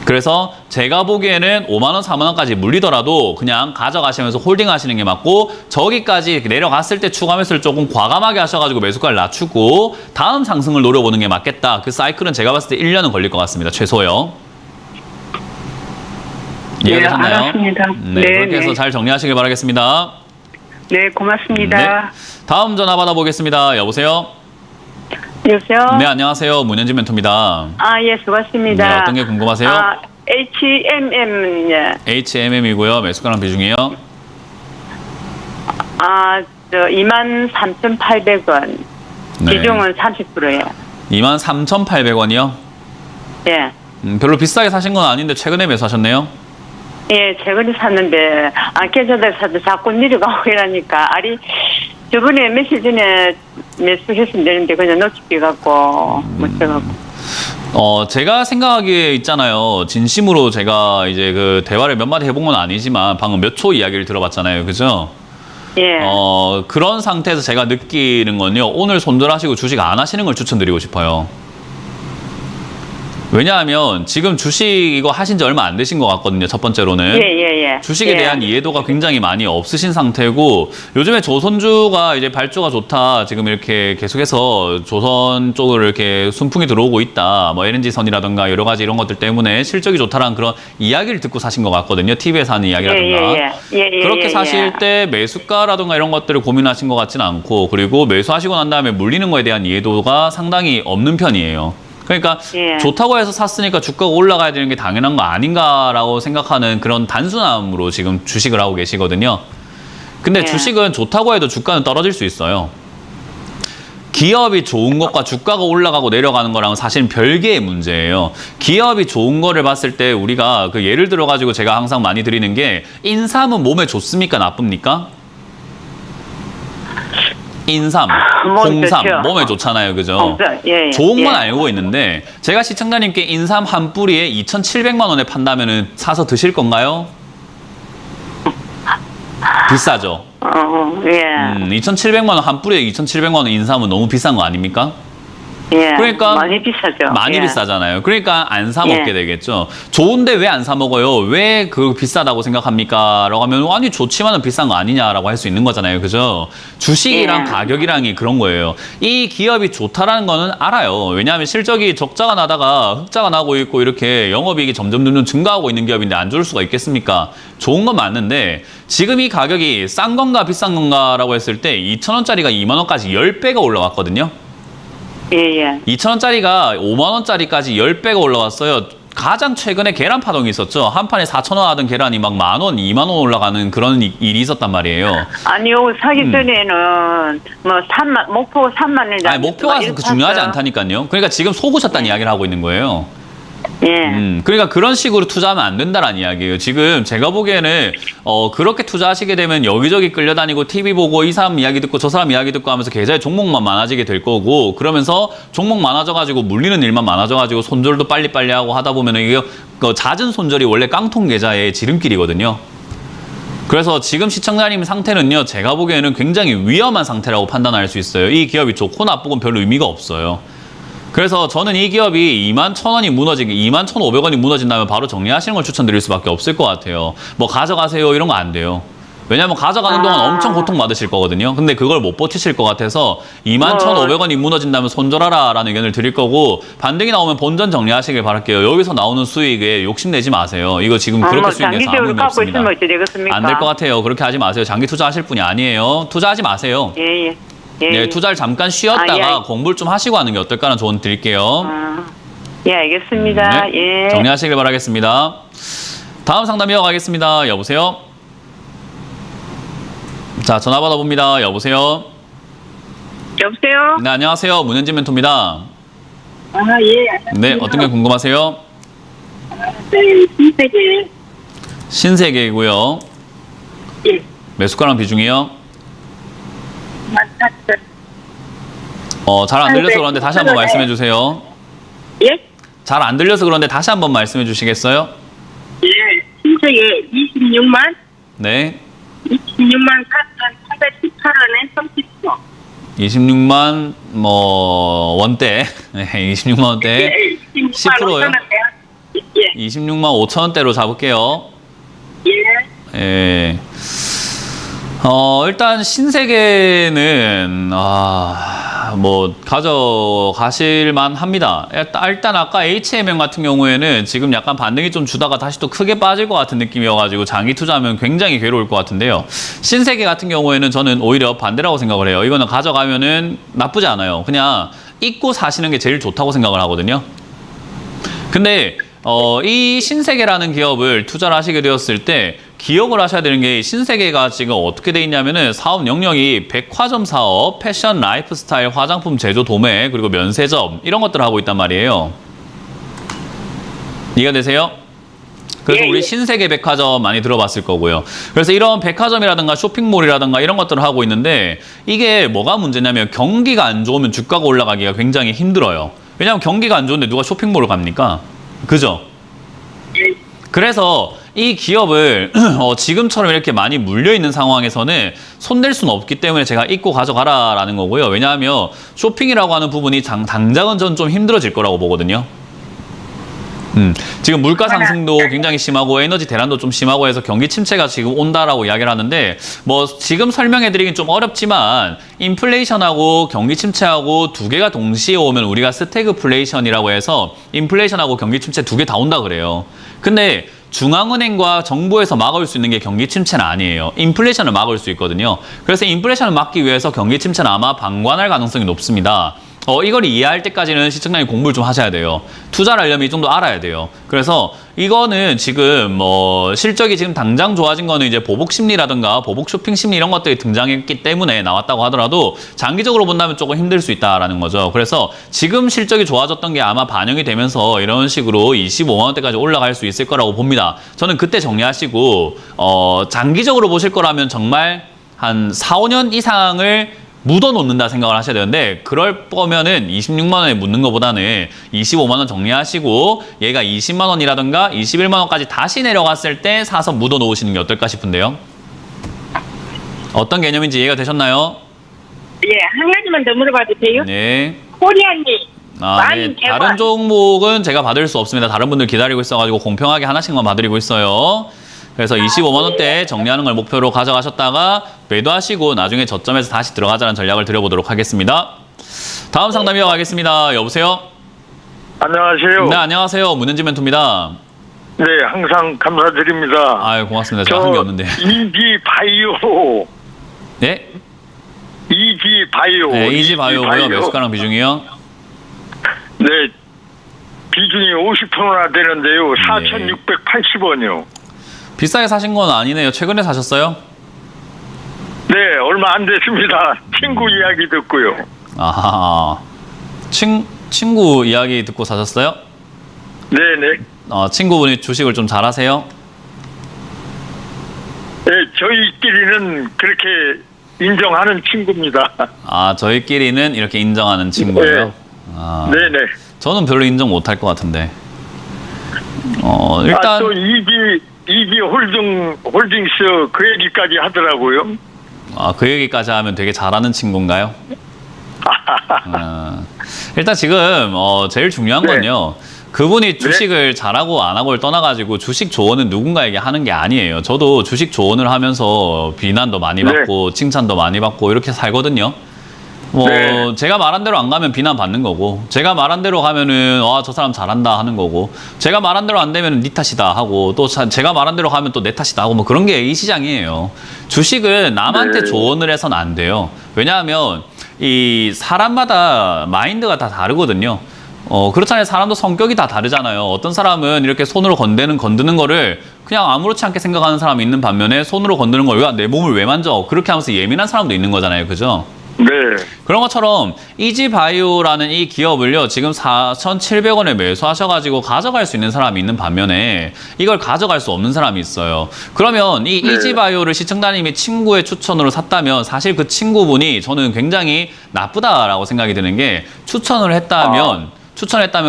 S3: 그래서 제가 보기에는 5만 원, 4만 원까지 물리더라도 그냥 가져가시면서 홀딩 하시는 게 맞고, 저기까지 내려갔을 때 추가 매수를 조금 과감하게 하셔가지고 매수가를 낮추고 다음 상승을 노려보는 게 맞겠다. 그 사이클은 제가 봤을 때 1년은 걸릴 것 같습니다. 최소요.
S6: 네,
S3: 이해하셨나요?
S6: 알았습니다.
S3: 네, 그렇게 해서 잘 정리하시길 바라겠습니다.
S6: 네, 고맙습니다.
S3: 네. 다음 전화 받아보겠습니다. 여보세요?
S6: 여보세요?
S3: 네, 안녕하세요. 문현진 멘토입니다.
S6: 아, 예, 수고하십니다.
S3: 네, 어떤 게 궁금하세요?
S6: 아, HMM, 예.
S3: HMM이고요. 매수가랑 비중이요.
S6: 아, 23,800원.
S3: 네.
S6: 비중은 30%예요.
S3: 23,800원이요?
S6: 예.
S3: 별로 비싸게 사신 건 아닌데 최근에 매수하셨네요?
S6: 예, 최근에 샀는데, 계좌들 사도 자꾸 내려가고 이러니까, 저번에 며칠 전에 매수했으면 되는데, 그냥 놓치기갖고, 못해갖고.
S3: 제가 생각하기에 있잖아요. 진심으로 제가 이제 그 대화를 몇 마디 해본 건 아니지만 방금 몇 초 이야기를 들어봤잖아요. 그죠?
S6: 예.
S3: 그런 상태에서 제가 느끼는 건요. 오늘 손절하시고 주식 안 하시는 걸 추천드리고 싶어요. 왜냐하면 지금 주식 이거 하신 지 얼마 안 되신 것 같거든요. 첫 번째로는.
S6: 예.
S3: 주식에
S6: 예.
S3: 대한 이해도가 굉장히 많이 없으신 상태고, 요즘에 조선주가 이제 발주가 좋다. 지금 이렇게 계속해서 조선 쪽으로 이렇게 순풍이 들어오고 있다. 뭐 LNG선이라든가 여러 가지 이런 것들 때문에 실적이 좋다라는 그런 이야기를 듣고 사신 것 같거든요. TV에서 하는 이야기라든가. 그렇게 사실 때 매수가라든가 이런 것들을 고민하신 것 같지는 않고, 그리고 매수하시고 난 다음에 물리는 거에 대한 이해도가 상당히 없는 편이에요. 그러니까
S6: 예.
S3: 좋다고 해서 샀으니까 주가가 올라가야 되는 게 당연한 거 아닌가라고 생각하는 그런 단순함으로 지금 주식을 하고 계시거든요. 근데
S6: 예.
S3: 주식은 좋다고 해도 주가는 떨어질 수 있어요. 기업이 좋은 것과 주가가 올라가고 내려가는 거랑은 사실은 별개의 문제예요. 기업이 좋은 거를 봤을 때 우리가 그 예를 들어가지고 제가 항상 많이 드리는 게, 인삼은 몸에 좋습니까? 나쁩니까? 인삼, 홍삼,
S6: 좋죠.
S3: 몸에 좋잖아요. 그죠?
S6: 예.
S3: 좋은 건 알고 있는데, 제가 시청자님께 인삼 한 뿌리에 2,700만 원에 판다면 사서 드실 건가요? 비싸죠?
S6: 예.
S3: 2,700만 원 한 뿌리에 2,700만 원 인삼은 너무 비싼 거 아닙니까?
S6: 예.
S3: 그러니까
S6: 많이 비싸죠.
S3: 많이
S6: 예.
S3: 비싸잖아요. 그러니까 안 사 먹게
S6: 예.
S3: 되겠죠. 좋은데 왜 안 사 먹어요? 왜 그 비싸다고 생각합니까? 라고 하면, 아니 좋지만은 비싼 거 아니냐라고 할 수 있는 거잖아요. 그죠? 주식이랑
S6: 예.
S3: 가격이랑이 그런 거예요. 이 기업이 좋다라는 거는 알아요. 왜냐하면 실적이 적자가 나다가 흑자가 나고 있고, 이렇게 영업이익이 점점 증가하고 있는 기업인데 안 좋을 수가 있겠습니까? 좋은 건 맞는데, 지금 이 가격이 싼 건가 비싼 건가라고 했을 때 2,000원짜리가 2만 원까지 10배가 올라왔거든요.
S6: 예.
S3: 2,000원짜리가 5만 원짜리까지 10배가 올라왔어요. 가장 최근에 계란 파동이 있었죠. 한 판에 4,000원 하던 계란이 막 10,000원, 2만 원 올라가는 그런 일이 있었단 말이에요.
S6: 아니요, 사기 전에는 목표 3만 원.
S3: 아니, 목표가 그 중요하지 않다니까요. 그러니까 지금 속으셨다는 이야기를 하고 있는 거예요.
S6: 예.
S3: 그러니까 그런 식으로 투자하면 안 된다라는 이야기예요. 지금 제가 보기에는 그렇게 투자하시게 되면 여기저기 끌려다니고 TV 보고 이 사람 이야기 듣고 저 사람 이야기 듣고 하면서 계좌에 종목만 많아지게 될 거고, 그러면서 종목 많아져가지고 물리는 일만 많아져가지고 손절도 빨리빨리 하고 하다 보면 이게 잦은 손절이 원래 깡통 계좌의 지름길이거든요. 그래서 지금 시청자님 상태는요, 제가 보기에는 굉장히 위험한 상태라고 판단할 수 있어요. 이 기업이 좋고 나쁘고 별로 의미가 없어요. 그래서 저는 이 기업이 21,000원이 무너지게 21,500원이 무너진다면 바로 정리하시는 걸 추천드릴 수밖에 없을 것 같아요. 뭐 가져가세요 이런 거 안 돼요. 왜냐하면 가져가는 동안 엄청 고통받으실 거거든요. 근데 그걸 못 버티실 것 같아서 21,500원이 무너진다면 손절하라 라는 의견을 드릴 거고, 반등이 나오면 본전 정리하시길 바랄게요. 여기서 나오는 수익에 욕심내지 마세요. 이거 지금 그렇게 수익 내서 아무 의미 없습니다. 안 될 것 같아요. 그렇게 하지 마세요. 장기 투자하실 분이 아니에요. 투자하지 마세요.
S6: 예.
S3: 네, 투자를 잠깐 쉬었다가 공부를 좀 하시고 하는 게 어떨까라는 조언 드릴게요.
S6: 예, 알겠습니다.
S3: 네,
S6: 예.
S3: 정리하시길 바라겠습니다. 다음 상담 이어가겠습니다. 여보세요? 자, 전화 받아봅니다. 여보세요?
S6: 여보세요?
S3: 네, 안녕하세요. 문현진 멘토입니다.
S6: 아, 예.
S3: 네, 어떤 게 궁금하세요?
S6: 네, 신세계.
S3: 신세계고요.
S6: 예.
S3: 매수가랑 비중이요?
S6: 14,000.
S3: 잘 안 들려서 그런데 다시 한번 말씀해 주세요.
S6: 예?
S3: 잘 안 들려서 그런데 다시 한번 말씀해 주시겠어요?
S6: 예. 신세계 26만?
S3: 네.
S6: 26만 4,818원에 30%.
S3: 26만 원대. 네, 26만 원대. 10%요?
S6: 예.
S3: 26만 5천 원대로 잡을게요.
S6: 예.
S3: 예. 일단 신세계는 가져가실만 합니다. 일단 아까 HMM 같은 경우에는 지금 약간 반등이 좀 주다가 다시 또 크게 빠질 것 같은 느낌이어가지고 장기 투자하면 굉장히 괴로울 것 같은데요. 신세계 같은 경우에는 저는 오히려 반대라고 생각을 해요. 이거는 가져가면은 나쁘지 않아요. 그냥 잊고 사시는 게 제일 좋다고 생각을 하거든요. 근데 이 신세계라는 기업을 투자를 하시게 되었을 때 기억을 하셔야 되는 게 신세계가 지금 어떻게 돼 있냐면은 사업 영역이 백화점 사업, 패션, 라이프스타일, 화장품 제조, 도매, 그리고 면세점 이런 것들을 하고 있단 말이에요. 이해가 되세요? 그래서
S6: 예,
S3: 우리
S6: 예.
S3: 신세계 백화점 많이 들어봤을 거고요. 그래서 이런 백화점이라든가 쇼핑몰이라든가 이런 것들을 하고 있는데 이게 뭐가 문제냐면 경기가 안 좋으면 주가가 올라가기가 굉장히 힘들어요. 왜냐하면 경기가 안 좋은데 누가 쇼핑몰을 갑니까? 그죠? 그래서 이 기업을 지금처럼 이렇게 많이 물려있는 상황에서는 손댈 수는 없기 때문에 제가 잊고 가져가라라는 거고요. 왜냐하면 쇼핑이라고 하는 부분이 당장은 전 좀 힘들어질 거라고 보거든요. 지금 물가 상승도 굉장히 심하고 에너지 대란도 좀 심하고 해서 경기 침체가 지금 온다라고 이야기를 하는데 지금 설명해드리긴 좀 어렵지만 인플레이션하고 경기 침체하고 두 개가 동시에 오면 우리가 스태그플레이션이라고 해서 인플레이션하고 경기 침체 두 개 다 온다 그래요. 근데 중앙은행과 정부에서 막을 수 있는 게 경기 침체는 아니에요. 인플레이션을 막을 수 있거든요. 그래서 인플레이션을 막기 위해서 경기 침체는 아마 방관할 가능성이 높습니다. 이걸 이해할 때까지는 시청자님 공부를 좀 하셔야 돼요. 투자를 하려면 이 정도 알아야 돼요. 그래서 이거는 지금 실적이 지금 당장 좋아진 거는 이제 보복 심리라든가 보복 쇼핑 심리 이런 것들이 등장했기 때문에 나왔다고 하더라도 장기적으로 본다면 조금 힘들 수 있다라는 거죠. 그래서 지금 실적이 좋아졌던 게 아마 반영이 되면서 이런 식으로 25만 원대까지 올라갈 수 있을 거라고 봅니다. 저는 그때 정리하시고 장기적으로 보실 거라면 정말 한 4, 5년 이상을 묻어놓는다 생각을 하셔야 되는데 그럴 거면은 26만 원에 묻는 것보다는 25만 원 정리하시고 얘가 20만 원이라든가 21만 원까지 다시 내려갔을 때 사서 묻어놓으시는 게 어떨까 싶은데요. 어떤 개념인지 이해가 되셨나요?
S6: 예, 한 가지만 더 물어봐도 돼요?
S3: 네.
S6: 코리안이
S3: 네. 다른 종목은 제가 받을 수 없습니다. 다른 분들 기다리고 있어가지고 공평하게 하나씩만 봐드리고 있어요. 그래서 25만 원대 정리하는 걸 목표로 가져가셨다가 매도하시고 나중에 저점에서 다시 들어가자는 전략을 드려보도록 하겠습니다. 다음 상담 이어가겠습니다. 여보세요?
S7: 안녕하세요.
S3: 네, 안녕하세요. 문현진 멘토입니다.
S7: 네, 항상 감사드립니다.
S3: 아유, 고맙습니다. 제가 한 게 없는데.
S7: 이지바이오.
S3: 네?
S7: 이지바이오.
S3: 네, 이지바이오고요. 매수가랑 비중이요?
S7: 네, 비중이 50%나 되는데요.
S3: 네.
S7: 4,680원이요.
S3: 비싸게 사신 건 아니네요. 최근에 사셨어요?
S7: 네, 얼마 안 됐습니다. 친구 이야기 듣고요.
S3: 아하. 친구 이야기 듣고 사셨어요?
S7: 네네.
S3: 친구분이 주식을 좀 잘하세요?
S7: 네, 저희끼리는 그렇게 인정하는 친구입니다.
S3: 저희끼리는 이렇게 인정하는 친구예요?
S7: 네. 네네.
S3: 저는 별로 인정 못할 것 같은데. 일단.
S7: 또 이기 홀딩스 그 얘기까지 하더라고요.
S3: 그 얘기까지 하면 되게 잘하는 친구인가요? 일단 지금 제일 중요한
S7: 네.
S3: 건요. 그분이 주식을 잘하고 안 하고를 떠나가지고 주식 조언은 누군가에게 하는 게 아니에요. 저도 주식 조언을 하면서 비난도 많이 받고 칭찬도 많이 받고 이렇게 살거든요. 제가 말한 대로 안 가면 비난 받는 거고, 제가 말한 대로 가면은 저 사람 잘한다 하는 거고, 제가 말한 대로 안 되면 네 탓이다 하고, 또 제가 말한 대로 가면 또 내 탓이다 하고, 뭐 그런 게 이 시장이에요. 주식은 남한테 조언을 해서는 안 돼요. 왜냐하면 이 사람마다 마인드가 다 다르거든요. 그렇잖아요. 사람도 성격이 다 다르잖아요. 어떤 사람은 이렇게 손으로 건드는 거를 그냥 아무렇지 않게 생각하는 사람이 있는 반면에 손으로 건드는 걸 내 몸을 왜 만져? 그렇게 하면서 예민한 사람도 있는 거잖아요. 그죠?
S7: 네.
S3: 그런 것처럼 이지바이오라는 이 기업을요, 지금 4,700원에 매수하셔가지고 가져갈 수 있는 사람이 있는 반면에 이걸 가져갈 수 없는 사람이 있어요. 그러면 이 이지바이오를 시청자님이 친구의 추천으로 샀다면 사실 그 친구분이 저는 굉장히 나쁘다라고 생각이 드는 게 추천을 했다면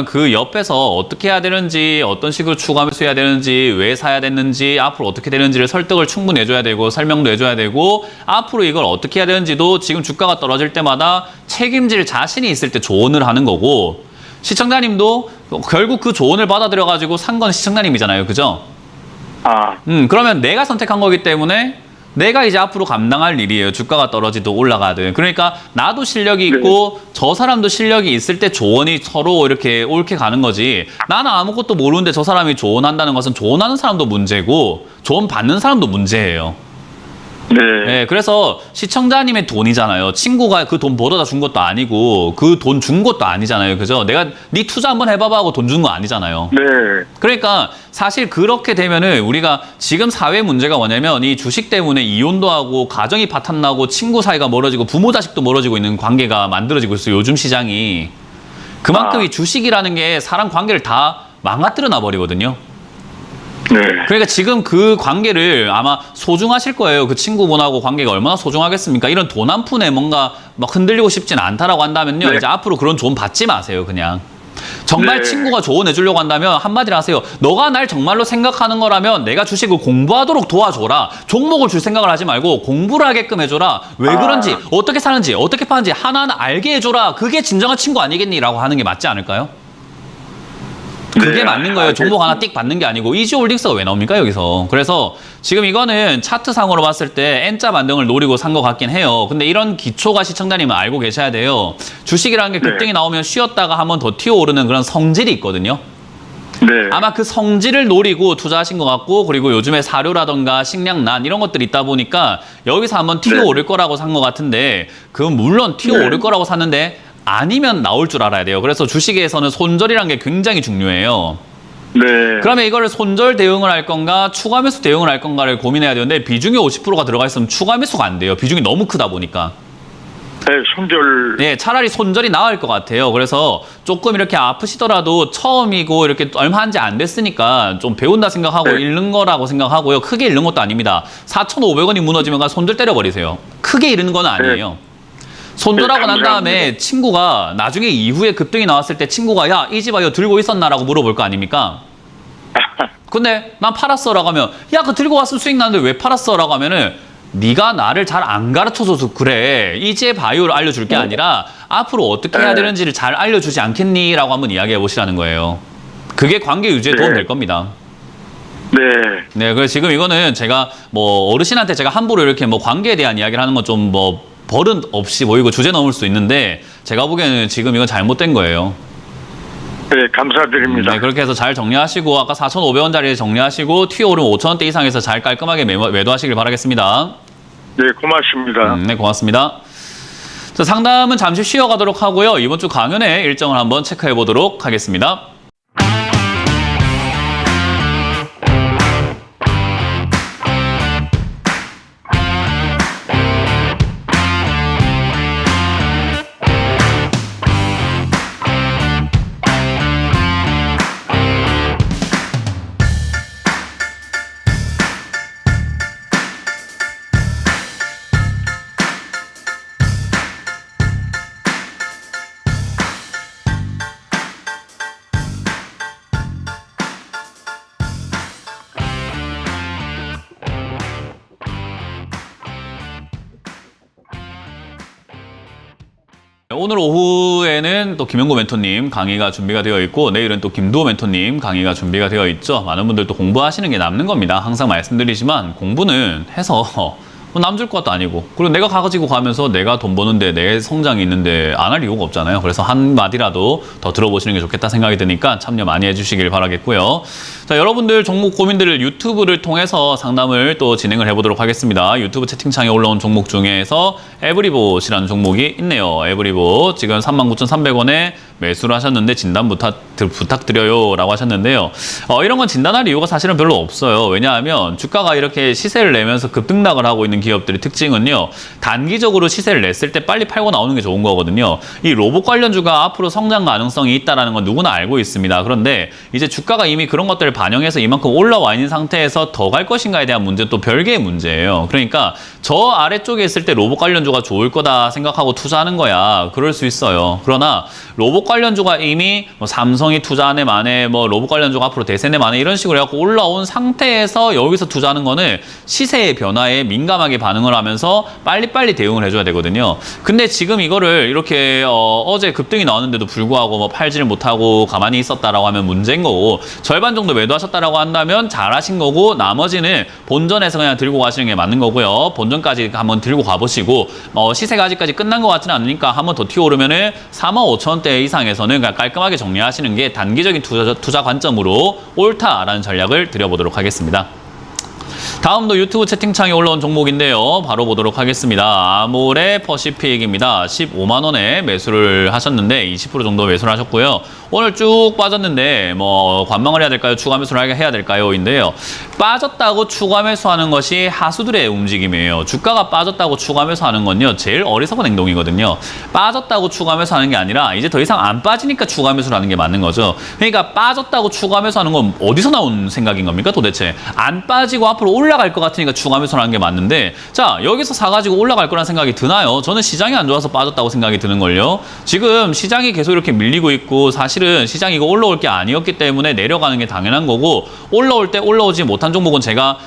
S3: 그 옆에서 어떻게 해야 되는지, 어떤 식으로 추가 매수해야 되는지, 왜 사야 됐는지, 앞으로 어떻게 되는지를 설득을 충분히 해줘야 되고, 설명도 해줘야 되고, 앞으로 이걸 어떻게 해야 되는지도 지금 주가가 떨어질 때마다 책임질 자신이 있을 때 조언을 하는 거고, 시청자님도 결국 그 조언을 받아들여가지고 산 건 시청자님이잖아요. 그죠? 그러면 내가 선택한 거기 때문에 내가 이제 앞으로 감당할 일이에요. 주가가 떨어지든 올라가든. 그러니까 나도 실력이 있고 저 사람도 실력이 있을 때 조언이 서로 이렇게 옳게 가는 거지. 나는 아무것도 모르는데 저 사람이 조언한다는 것은 조언하는 사람도 문제고 조언 받는 사람도 문제예요. 네, 그래서 시청자님의 돈이잖아요. 친구가 그 돈 벌어다 준 것도 아니고 그 돈 준 것도 아니잖아요. 그죠? 내가 네 투자 한번 해봐봐 하고 돈 준 거 아니잖아요.
S7: 네.
S3: 그러니까 사실 그렇게 되면은 우리가 지금 사회 문제가 뭐냐면 이 주식 때문에 이혼도 하고 가정이 파탄나고 친구 사이가 멀어지고 부모 자식도 멀어지고 있는 관계가 만들어지고 있어요. 요즘 시장이. 그만큼 이 주식이라는 게 사람 관계를 다 망가뜨려 놔버리거든요.
S7: 네.
S3: 그러니까 지금 그 관계를 아마 소중하실 거예요. 그 친구분하고 관계가 얼마나 소중하겠습니까? 이런 돈 한 푼에 뭔가 막 흔들리고 싶진 않다라고 한다면요.
S7: 네.
S3: 이제 앞으로 그런 조언 받지 마세요, 그냥. 정말
S7: 네.
S3: 친구가 조언해 주려고 한다면 한마디로 하세요. 너가 날 정말로 생각하는 거라면 내가 주식을 공부하도록 도와줘라. 종목을 줄 생각을 하지 말고 공부를 하게끔 해줘라. 왜 그런지, 어떻게 사는지, 어떻게 파는지 하나하나 알게 해줘라. 그게 진정한 친구 아니겠니? 라고 하는 게 맞지 않을까요? 그게 맞는 거예요. 종목 하나 띡 받는 게 아니고. 이지홀딩스가 왜 나옵니까 여기서? 그래서 지금 이거는 차트상으로 봤을 때 N자 반등을 노리고 산 것 같긴 해요. 근데 이런 기초가 시청자님은 알고 계셔야 돼요. 주식이라는 게 급등이 나오면 쉬었다가 한번 더 튀어오르는 그런 성질이 있거든요.
S7: 네.
S3: 아마 그 성질을 노리고 투자하신 것 같고, 그리고 요즘에 사료라던가 식량난 이런 것들이 있다 보니까 여기서 한번 튀어오를 거라고 산 것 같은데, 그건 물론 튀어오를 거라고 샀는데 아니면 나올 줄 알아야 돼요. 그래서 주식에서는 손절이라는 게 굉장히 중요해요.
S7: 네.
S3: 그러면 이거를 손절 대응을 할 건가 추가 매수 대응을 할 건가를 고민해야 되는데, 비중이 50%가 들어가 있으면 추가 매수가 안 돼요. 비중이 너무 크다 보니까.
S7: 네, 손절.
S3: 네, 차라리 손절이 나을 것 같아요. 그래서 조금 이렇게 아프시더라도 처음이고 이렇게 얼마 한지 안 됐으니까 좀 배운다 생각하고 잃는 거라고 생각하고요. 크게 잃는 것도 아닙니다. 4,500원이 무너지면 손절 때려버리세요. 크게 잃는 건 아니에요. 손절하고 난 다음에 친구가 나중에 이후에 급등이 나왔을 때 친구가 야, 이지바이오 들고 있었나라고 물어볼 거 아닙니까? 근데 난 팔았어 라고 하면 야, 그거 들고 왔으면 수익 나는데 왜 팔았어 라고 하면은 네가 나를 잘 안 가르쳐줘서 그래. 이지바이오를 알려줄 게 아니라 앞으로 어떻게 해야 되는지를 잘 알려주지 않겠니? 라고 한번 이야기해 보시라는 거예요. 그게 관계 유지에 도움 될 겁니다. 네, 그래서 지금 이거는 제가 뭐 어르신한테 제가 함부로 이렇게 뭐 관계에 대한 이야기를 하는 건 좀 뭐 버릇 없이 보이고 주제 넘을 수 있는데, 제가 보기에는 지금 이건 잘못된 거예요.
S7: 네, 감사드립니다.
S3: 네, 그렇게 해서 잘 정리하시고 아까 4,500원짜리 정리하시고 튀어오르면 5,000원대 이상에서 잘 깔끔하게 매도하시길 바라겠습니다.
S7: 네, 고맙습니다.
S3: 네, 고맙습니다. 자, 상담은 잠시 쉬어가도록 하고요. 이번 주 강연의 일정을 한번 체크해 보도록 하겠습니다. 오늘 오후에는 또 김영구 멘토님 강의가 준비가 되어 있고, 내일은 또 김두호 멘토님 강의가 준비가 되어 있죠. 많은 분들 또 공부하시는 게 남는 겁니다. 항상 말씀드리지만 공부는 해서 남줄 것도 아니고, 그리고 내가 가지고 가면서 내가 돈 버는데 내 성장이 있는데 안 할 이유가 없잖아요. 그래서 한마디라도 더 들어보시는 게 좋겠다 생각이 드니까 참여 많이 해주시길 바라겠고요. 자, 여러분들 종목 고민들을 유튜브를 통해서 상담을 또 진행을 해보도록 하겠습니다. 유튜브 채팅창에 올라온 종목 중에서 에브리봇이라는 종목이 있네요. 에브리봇 지금 39,300원에 매수를 하셨는데 진단 부탁드려요 라고 하셨는데요. 이런 건 진단할 이유가 사실은 별로 없어요. 왜냐하면 주가가 이렇게 시세를 내면서 급등락을 하고 있는 기업들의 특징은요. 단기적으로 시세를 냈을 때 빨리 팔고 나오는 게 좋은 거거든요. 이 로봇 관련주가 앞으로 성장 가능성이 있다는 건 누구나 알고 있습니다. 그런데 이제 주가가 이미 그런 것들을 반영해서 이만큼 올라와 있는 상태에서 더 갈 것인가에 대한 문제는 또 별개의 문제예요. 그러니까 저 아래쪽에 있을 때 로봇 관련주가 좋을 거다 생각하고 투자하는 거야. 그럴 수 있어요. 그러나 로봇 관련주가 이미 뭐 삼성이 투자하네 마네 뭐 로봇 관련주가 앞으로 대세네 마네 이런 식으로 해갖고 올라온 상태에서 여기서 투자하는 거는 시세의 변화에 민감하게 반응을 하면서 빨리빨리 대응을 해줘야 되거든요. 근데 지금 이거를 이렇게 어제 급등이 나왔는데도 불구하고 뭐 팔지를 못하고 가만히 있었다라고 하면 문제인 거고, 절반 정도 매도하셨다라고 한다면 잘하신 거고, 나머지는 본전에서 그냥 들고 가시는 게 맞는 거고요. 본전까지 한번 들고 가보시고 시세가 아직까지 끝난 것 같지는 않으니까 한번 더 튀어오르면은 45,000원대 이상에서는 그냥 깔끔하게 정리하시는 게 단기적인 투자 관점으로 옳다라는 전략을 드려보도록 하겠습니다. 다음도 유튜브 채팅창에 올라온 종목인데요. 바로 보도록 하겠습니다. 아모레 퍼시픽입니다. 15만 원에 매수를 하셨는데 20% 정도 매수를 하셨고요. 오늘 쭉 빠졌는데 뭐 관망을 해야 될까요? 추가 매수를 해야 될까요? 인데요. 빠졌다고 추가 매수하는 것이 하수들의 움직임이에요. 주가가 빠졌다고 추가 매수하는 건요. 제일 어리석은 행동이거든요. 빠졌다고 추가 매수하는 게 아니라 이제 더 이상 안 빠지니까 추가 매수를 하는 게 맞는 거죠. 그러니까 빠졌다고 추가 매수하는 건 어디서 나온 생각인 겁니까? 도대체 안 빠지고 앞으로 올라갈 것 같으니까 추가 매수를 하는 게 맞는데, 자 여기서 사가지고 올라갈 거란 생각이 드나요? 저는 시장이 안 좋아서 빠졌다고 생각이 드는걸요. 지금 시장이 계속 이렇게 밀리고 있고 사실은 시장이 이거 올라올 게 아니었기 때문에 내려가는 게 당연한 거고, 올라올 때 올라오지 못한 종목은 제가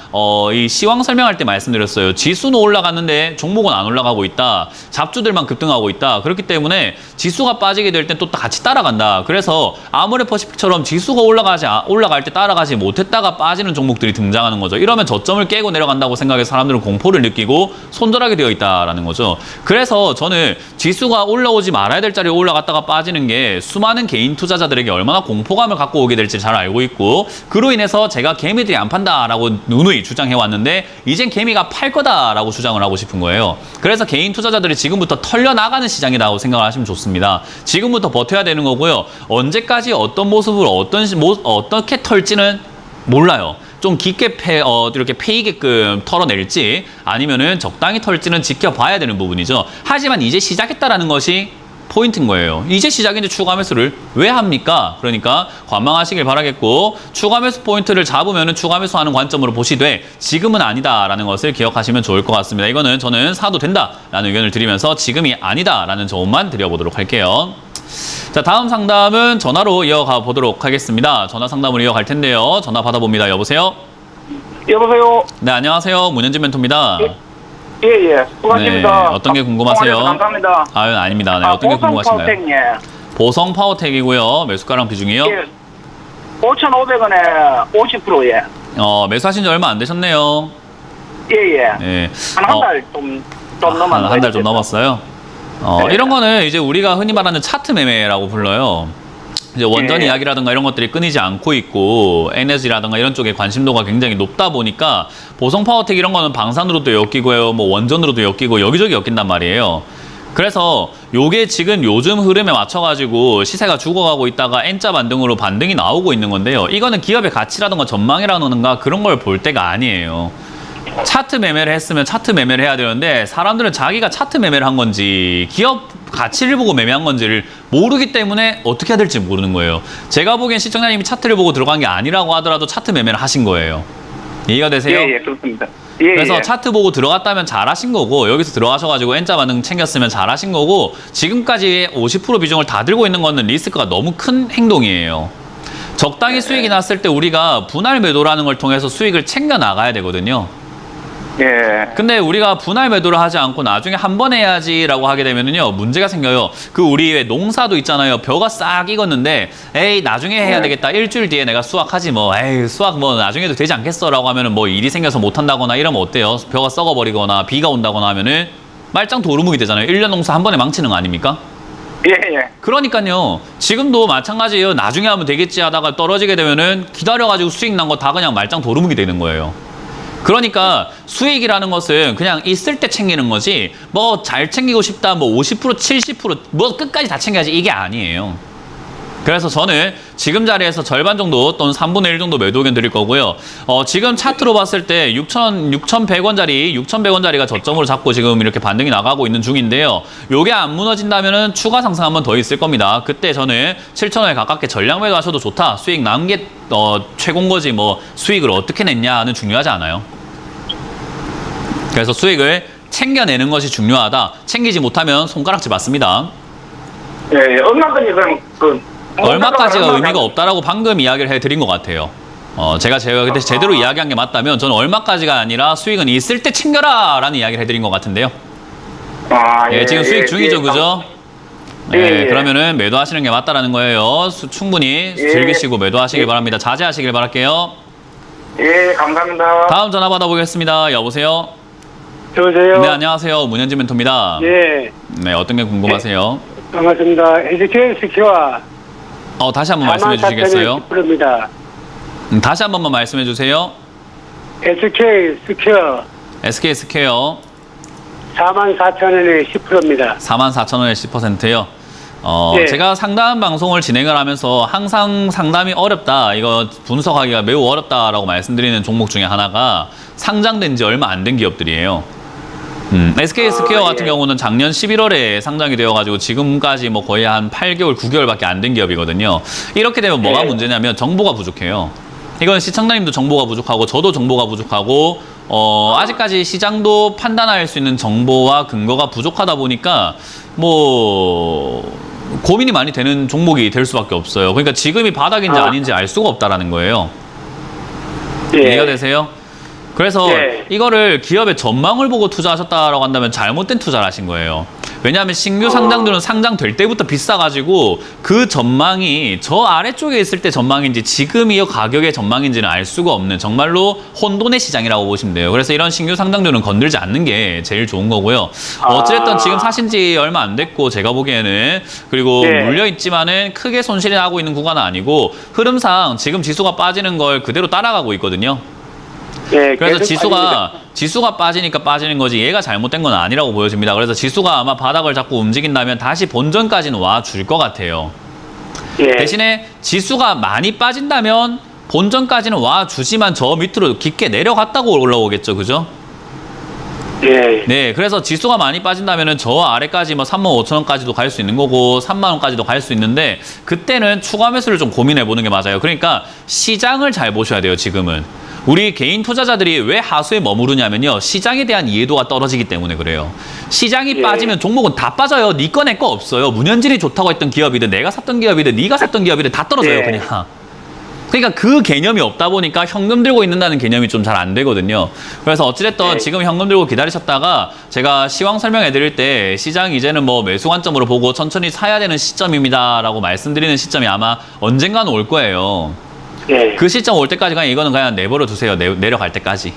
S3: 이 시황 설명할 때 말씀드렸어요. 지수는 올라갔는데 종목은 안 올라가고 있다. 잡주들만 급등하고 있다. 그렇기 때문에 지수가 빠지게 될 땐 또 같이 따라간다. 그래서 아모레 퍼시픽처럼 지수가 올라갈 때 따라가지 못했다가 빠지는 종목들이 등장하는 거죠. 이러면 저점을 깨고 내려간다고 생각해서 사람들은 공포를 느끼고 손절하게 되어 있다라는 거죠. 그래서 저는 지수가 올라오지 말아야 될 자리에 올라갔다가 빠지는 게 수많은 개인 투자자들에게 얼마나 공포감을 갖고 오게 될지 잘 알고 있고, 그로 인해서 제가 개미들이 안 판다라고 누누이 주장해 왔는데 이젠 개미가 팔 거다라고 주장을 하고 싶은 거예요. 그래서 개인 투자자들이 지금부터 털려나가는 시장이라고 생각을 하시면 좋습니다. 지금부터 버텨야 되는 거고요. 언제까지 어떤 모습으로 어떻게 털지는 몰라요. 좀 깊게 이렇게 패이게끔 털어낼지 아니면은 적당히 털지는 지켜봐야 되는 부분이죠. 하지만 이제 시작했다라는 것이 포인트인 거예요. 이제 시작인데 추가 매수를 왜 합니까? 그러니까 관망하시길 바라겠고, 추가 매수 포인트를 잡으면은 추가 매수하는 관점으로 보시되 지금은 아니다라는 것을 기억하시면 좋을 것 같습니다. 이거는 저는 사도 된다라는 의견을 드리면서 지금이 아니다라는 조언만 드려보도록 할게요. 자, 다음 상담은 전화로 이어가 보도록 하겠습니다. 전화 상담으로 이어갈 텐데요. 전화 받아봅니다. 여보세요?
S8: 여보세요?
S3: 네, 안녕하세요. 문현진 멘토입니다.
S8: 예. 수고하십니다.
S3: 네, 어떤 게 궁금하세요?
S8: 감사합니다.
S3: 아유, 아닙니다. 네, 어떤 게 궁금하신가요?
S8: 보성
S3: 보성 파워텍이고요. 매수가랑 비중이요?
S8: 예. 5,500원에 50%예.
S3: 매수하신 지 얼마 안 되셨네요.
S8: 예.
S3: 네.
S8: 한 달 좀 넘었어요.
S3: 한 달 좀 넘었어요.
S8: 네.
S3: 이런 거는 이제 우리가 흔히 말하는 차트 매매라고 불러요. 이제 원전 이야기라든가 이런 것들이 끊이지 않고 있고 에너지라든가 이런 쪽에 관심도가 굉장히 높다 보니까 보성 파워텍 이런 거는 방산으로도 엮이고요, 뭐 원전으로도 엮이고 여기저기 엮인단 말이에요. 그래서 요게 지금 요즘 흐름에 맞춰가지고 시세가 죽어가고 있다가 N자 반등으로 반등이 나오고 있는 건데요. 이거는 기업의 가치라든가 전망이라든가 그런 걸 볼 때가 아니에요. 차트 매매를 했으면 차트 매매를 해야 되는데 사람들은 자기가 차트 매매를 한 건지 기업 가치를 보고 매매한 건지를 모르기 때문에 어떻게 해야 될지 모르는 거예요. 제가 보기엔 시청자님이 차트를 보고 들어간 게 아니라고 하더라도 차트 매매를 하신 거예요. 이해가 되세요?
S8: 예, 그렇습니다.
S3: 그래서 차트 보고 들어갔다면 잘하신 거고, 여기서 들어가셔가지고 N자 반등 챙겼으면 잘하신 거고, 지금까지 50% 비중을 다 들고 있는 거는 리스크가 너무 큰 행동이에요. 적당히 수익이 났을 때 우리가 분할 매도라는 걸 통해서 수익을 챙겨 나가야 되거든요.
S8: 예.
S3: 근데 우리가 분할 매도를 하지 않고 나중에 한 번 해야지라고 하게 되면은요, 문제가 생겨요. 그 우리 왜 농사도 있잖아요. 벼가 싹 익었는데 에이 나중에 해야 되겠다. 일주일 뒤에 내가 수확하지 뭐. 에이 수확 뭐 나중에도 되지 않겠어라고 하면은 뭐 일이 생겨서 못 한다거나 이러면 어때요? 벼가 썩어버리거나 비가 온다거나 하면은 말짱 도루묵이 되잖아요. 1년 농사 한 번에 망치는 거 아닙니까?
S8: 예.
S3: 그러니까요. 지금도 마찬가지예요. 나중에 하면 되겠지 하다가 떨어지게 되면은 기다려가지고 수익 난 거 다 그냥 말짱 도루묵이 되는 거예요. 그러니까 수익이라는 것은 그냥 있을 때 챙기는 거지, 뭐 잘 챙기고 싶다, 뭐 50%, 70%, 뭐 끝까지 다 챙겨야지 이게 아니에요. 그래서 저는 지금 자리에서 절반 정도 또는 3분의 1 정도 매도 의견 드릴 거고요. 지금 차트로 봤을 때 6,100원짜리가 저점으로 잡고 지금 이렇게 반등이 나가고 있는 중인데요. 요게 안 무너진다면은 추가 상승 한 번 더 있을 겁니다. 그때 저는 7,000원에 가깝게 전량 매도 하셔도 좋다. 수익 난 게 최고인 거지 뭐 수익을 어떻게 냈냐는 중요하지 않아요. 그래서 수익을 챙겨내는 것이 중요하다. 챙기지 못하면 손가락질 맞습니다.
S8: 예, 얼마까지 그럼
S3: 얼마까지가 의미가 없다라고 방금 이야기를 해드린 것 같아요. 제가 그때 제대로 이야기한 게 맞다면 저는 얼마까지가 아니라 수익은 있을 때 챙겨라 라는 이야기를 해드린 것 같은데요. 예, 지금 수익 중이죠, 그죠? 네, 그러면은 매도하시는 게 맞다라는 거예요. 충분히 즐기시고 매도하시길 바랍니다. 자제하시길 바랄게요.
S8: 예, 감사합니다.
S3: 다음 전화 받아보겠습니다. 여보세요?
S9: 여보세요?
S3: 네, 안녕하세요. 문현진 멘토입니다.
S9: 예,
S3: 네, 어떤 게 궁금하세요?
S9: 반갑습니다. SK 스퀘어
S3: 다시 한번 말씀해 주시겠어요?
S9: 10%입니다.
S3: 다시 한 번만 말씀해 주세요.
S9: SK 스퀘어
S3: SK 스퀘어
S9: 44,000원에 10%입니다.
S3: 44,000원에 10%요.
S9: 네.
S3: 제가 상담 방송을 진행을 하면서 항상 상담이 어렵다, 이거 분석하기가 매우 어렵다라고 말씀드리는 종목 중에 하나가 상장된 지 얼마 안 된 기업들이에요. SK 스퀘어 같은 경우는 작년 11월에 상장이 되어가지고 지금까지 뭐 거의 한 8개월, 9개월밖에 안 된 기업이거든요. 이렇게 되면 뭐가 문제냐면 정보가 부족해요. 이건 시청자님도 정보가 부족하고 저도 정보가 부족하고 아직까지 시장도 판단할 수 있는 정보와 근거가 부족하다 보니까 뭐 고민이 많이 되는 종목이 될 수밖에 없어요. 그러니까 지금이 바닥인지 아닌지 알 수가 없다라는 거예요. 이해가 되세요? 그래서 이거를 기업의 전망을 보고 투자하셨다라고 한다면 잘못된 투자를 하신 거예요. 왜냐하면 신규 상장들은 상장될 때부터 비싸가지고 그 전망이 저 아래쪽에 있을 때 전망인지 지금 이 가격의 전망인지는 알 수가 없는 정말로 혼돈의 시장이라고 보시면 돼요. 그래서 이런 신규 상장들은 건들지 않는 게 제일 좋은 거고요. 어찌됐든 지금 사신 지 얼마 안 됐고 제가 보기에는 그리고 물려있지만은 크게 손실이 나고 있는 구간은 아니고 흐름상 지금 지수가 빠지는 걸 그대로 따라가고 있거든요. 그래서 지수가 빠지니까 빠지는 거지 얘가 잘못된 건 아니라고 보여집니다. 그래서 지수가 아마 바닥을 잡고 움직인다면 다시 본전까지는 와줄 것 같아요. 대신에 지수가 많이 빠진다면 본전까지는 와주지만 저 밑으로 깊게 내려갔다고 올라오겠죠, 그죠? 네, 그래서 지수가 많이 빠진다면은 저 아래까지 뭐 35,000원까지도 갈 수 있는 거고 30,000원까지도 갈 수 있는데 그때는 추가 매수를 좀 고민해 보는 게 맞아요. 그러니까 시장을 잘 보셔야 돼요, 지금은. 우리 개인 투자자들이 왜 하수에 머무르냐면요, 시장에 대한 이해도가 떨어지기 때문에 그래요. 시장이 빠지면 종목은 다 빠져요. 니 거 내 거 없어요. 문현진이 좋다고 했던 기업이든 내가 샀던 기업이든 네가 샀던 기업이든 다 떨어져요, 그냥. 그러니까 그 개념이 없다 보니까 현금 들고 있는다는 개념이 좀 잘 안 되거든요. 그래서 어찌됐든 지금 현금 들고 기다리셨다가 제가 시황 설명해 드릴 때 시장 이제는 뭐 매수 관점으로 보고 천천히 사야 되는 시점입니다 라고 말씀드리는 시점이 아마 언젠가는 올 거예요. 그 시점 올 때까지 그냥 이거는 그냥 내버려 두세요. 내려갈 때까지.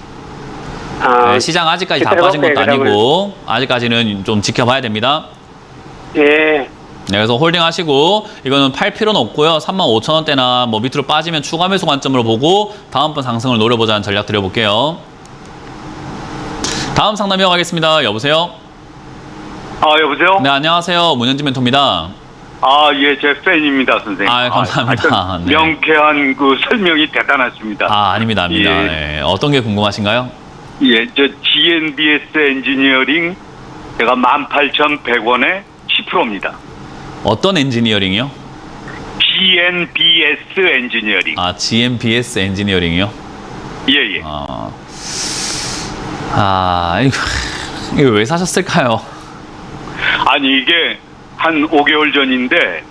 S3: 시장 아직까지 다 빠진 것도 아니고 아직까지는 좀 지켜봐야 됩니다. 네, 그래서 홀딩 하시고 이거는 팔 필요는 없고요. 35,000원대나 뭐 밑으로 빠지면 추가 매수 관점으로 보고 다음번 상승을 노려보자는 전략 드려볼게요. 다음 상담 이어가겠습니다. 여보세요?
S7: 여보세요?
S3: 네, 안녕하세요. 문현진 멘토입니다.
S7: 예, 제 팬입니다, 선생님.
S3: 감사합니다. 네.
S7: 명쾌한 그 설명이 대단하십니다.
S3: 아닙니다. 네. 어떤 게 궁금하신가요?
S7: 예, 저 GNBS 엔지니어링 제가 18,100원에 10%입니다.
S3: 어떤 엔지니어링이요?
S7: GNBS 엔지니어링.
S3: GNBS 엔지니어링이요?
S7: 예.
S3: 이거 왜 사셨을까요?
S7: 아니, 이게 한 5개월 전인데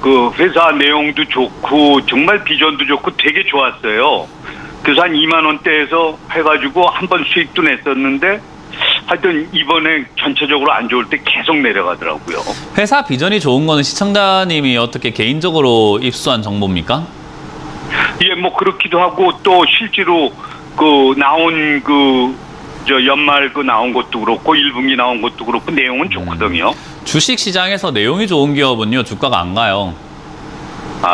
S7: 그 회사 내용도 좋고 정말 비전도 좋고 되게 좋았어요. 그래서 한 2만 원대에서 해가지고 한 번 수익도 냈었는데 하여튼 이번에 전체적으로 안 좋을 때 계속 내려가더라고요.
S3: 회사 비전이 좋은 거는 시청자님이 어떻게 개인적으로 입수한 정보입니까?
S7: 예, 뭐 그렇기도 하고 또 실제로 그 나온 연말 나온 것도 그렇고 1분기 나온 것도 그렇고 내용은 좋거든요.
S3: 주식 시장에서 내용이 좋은 기업은요 주가가 안 가요.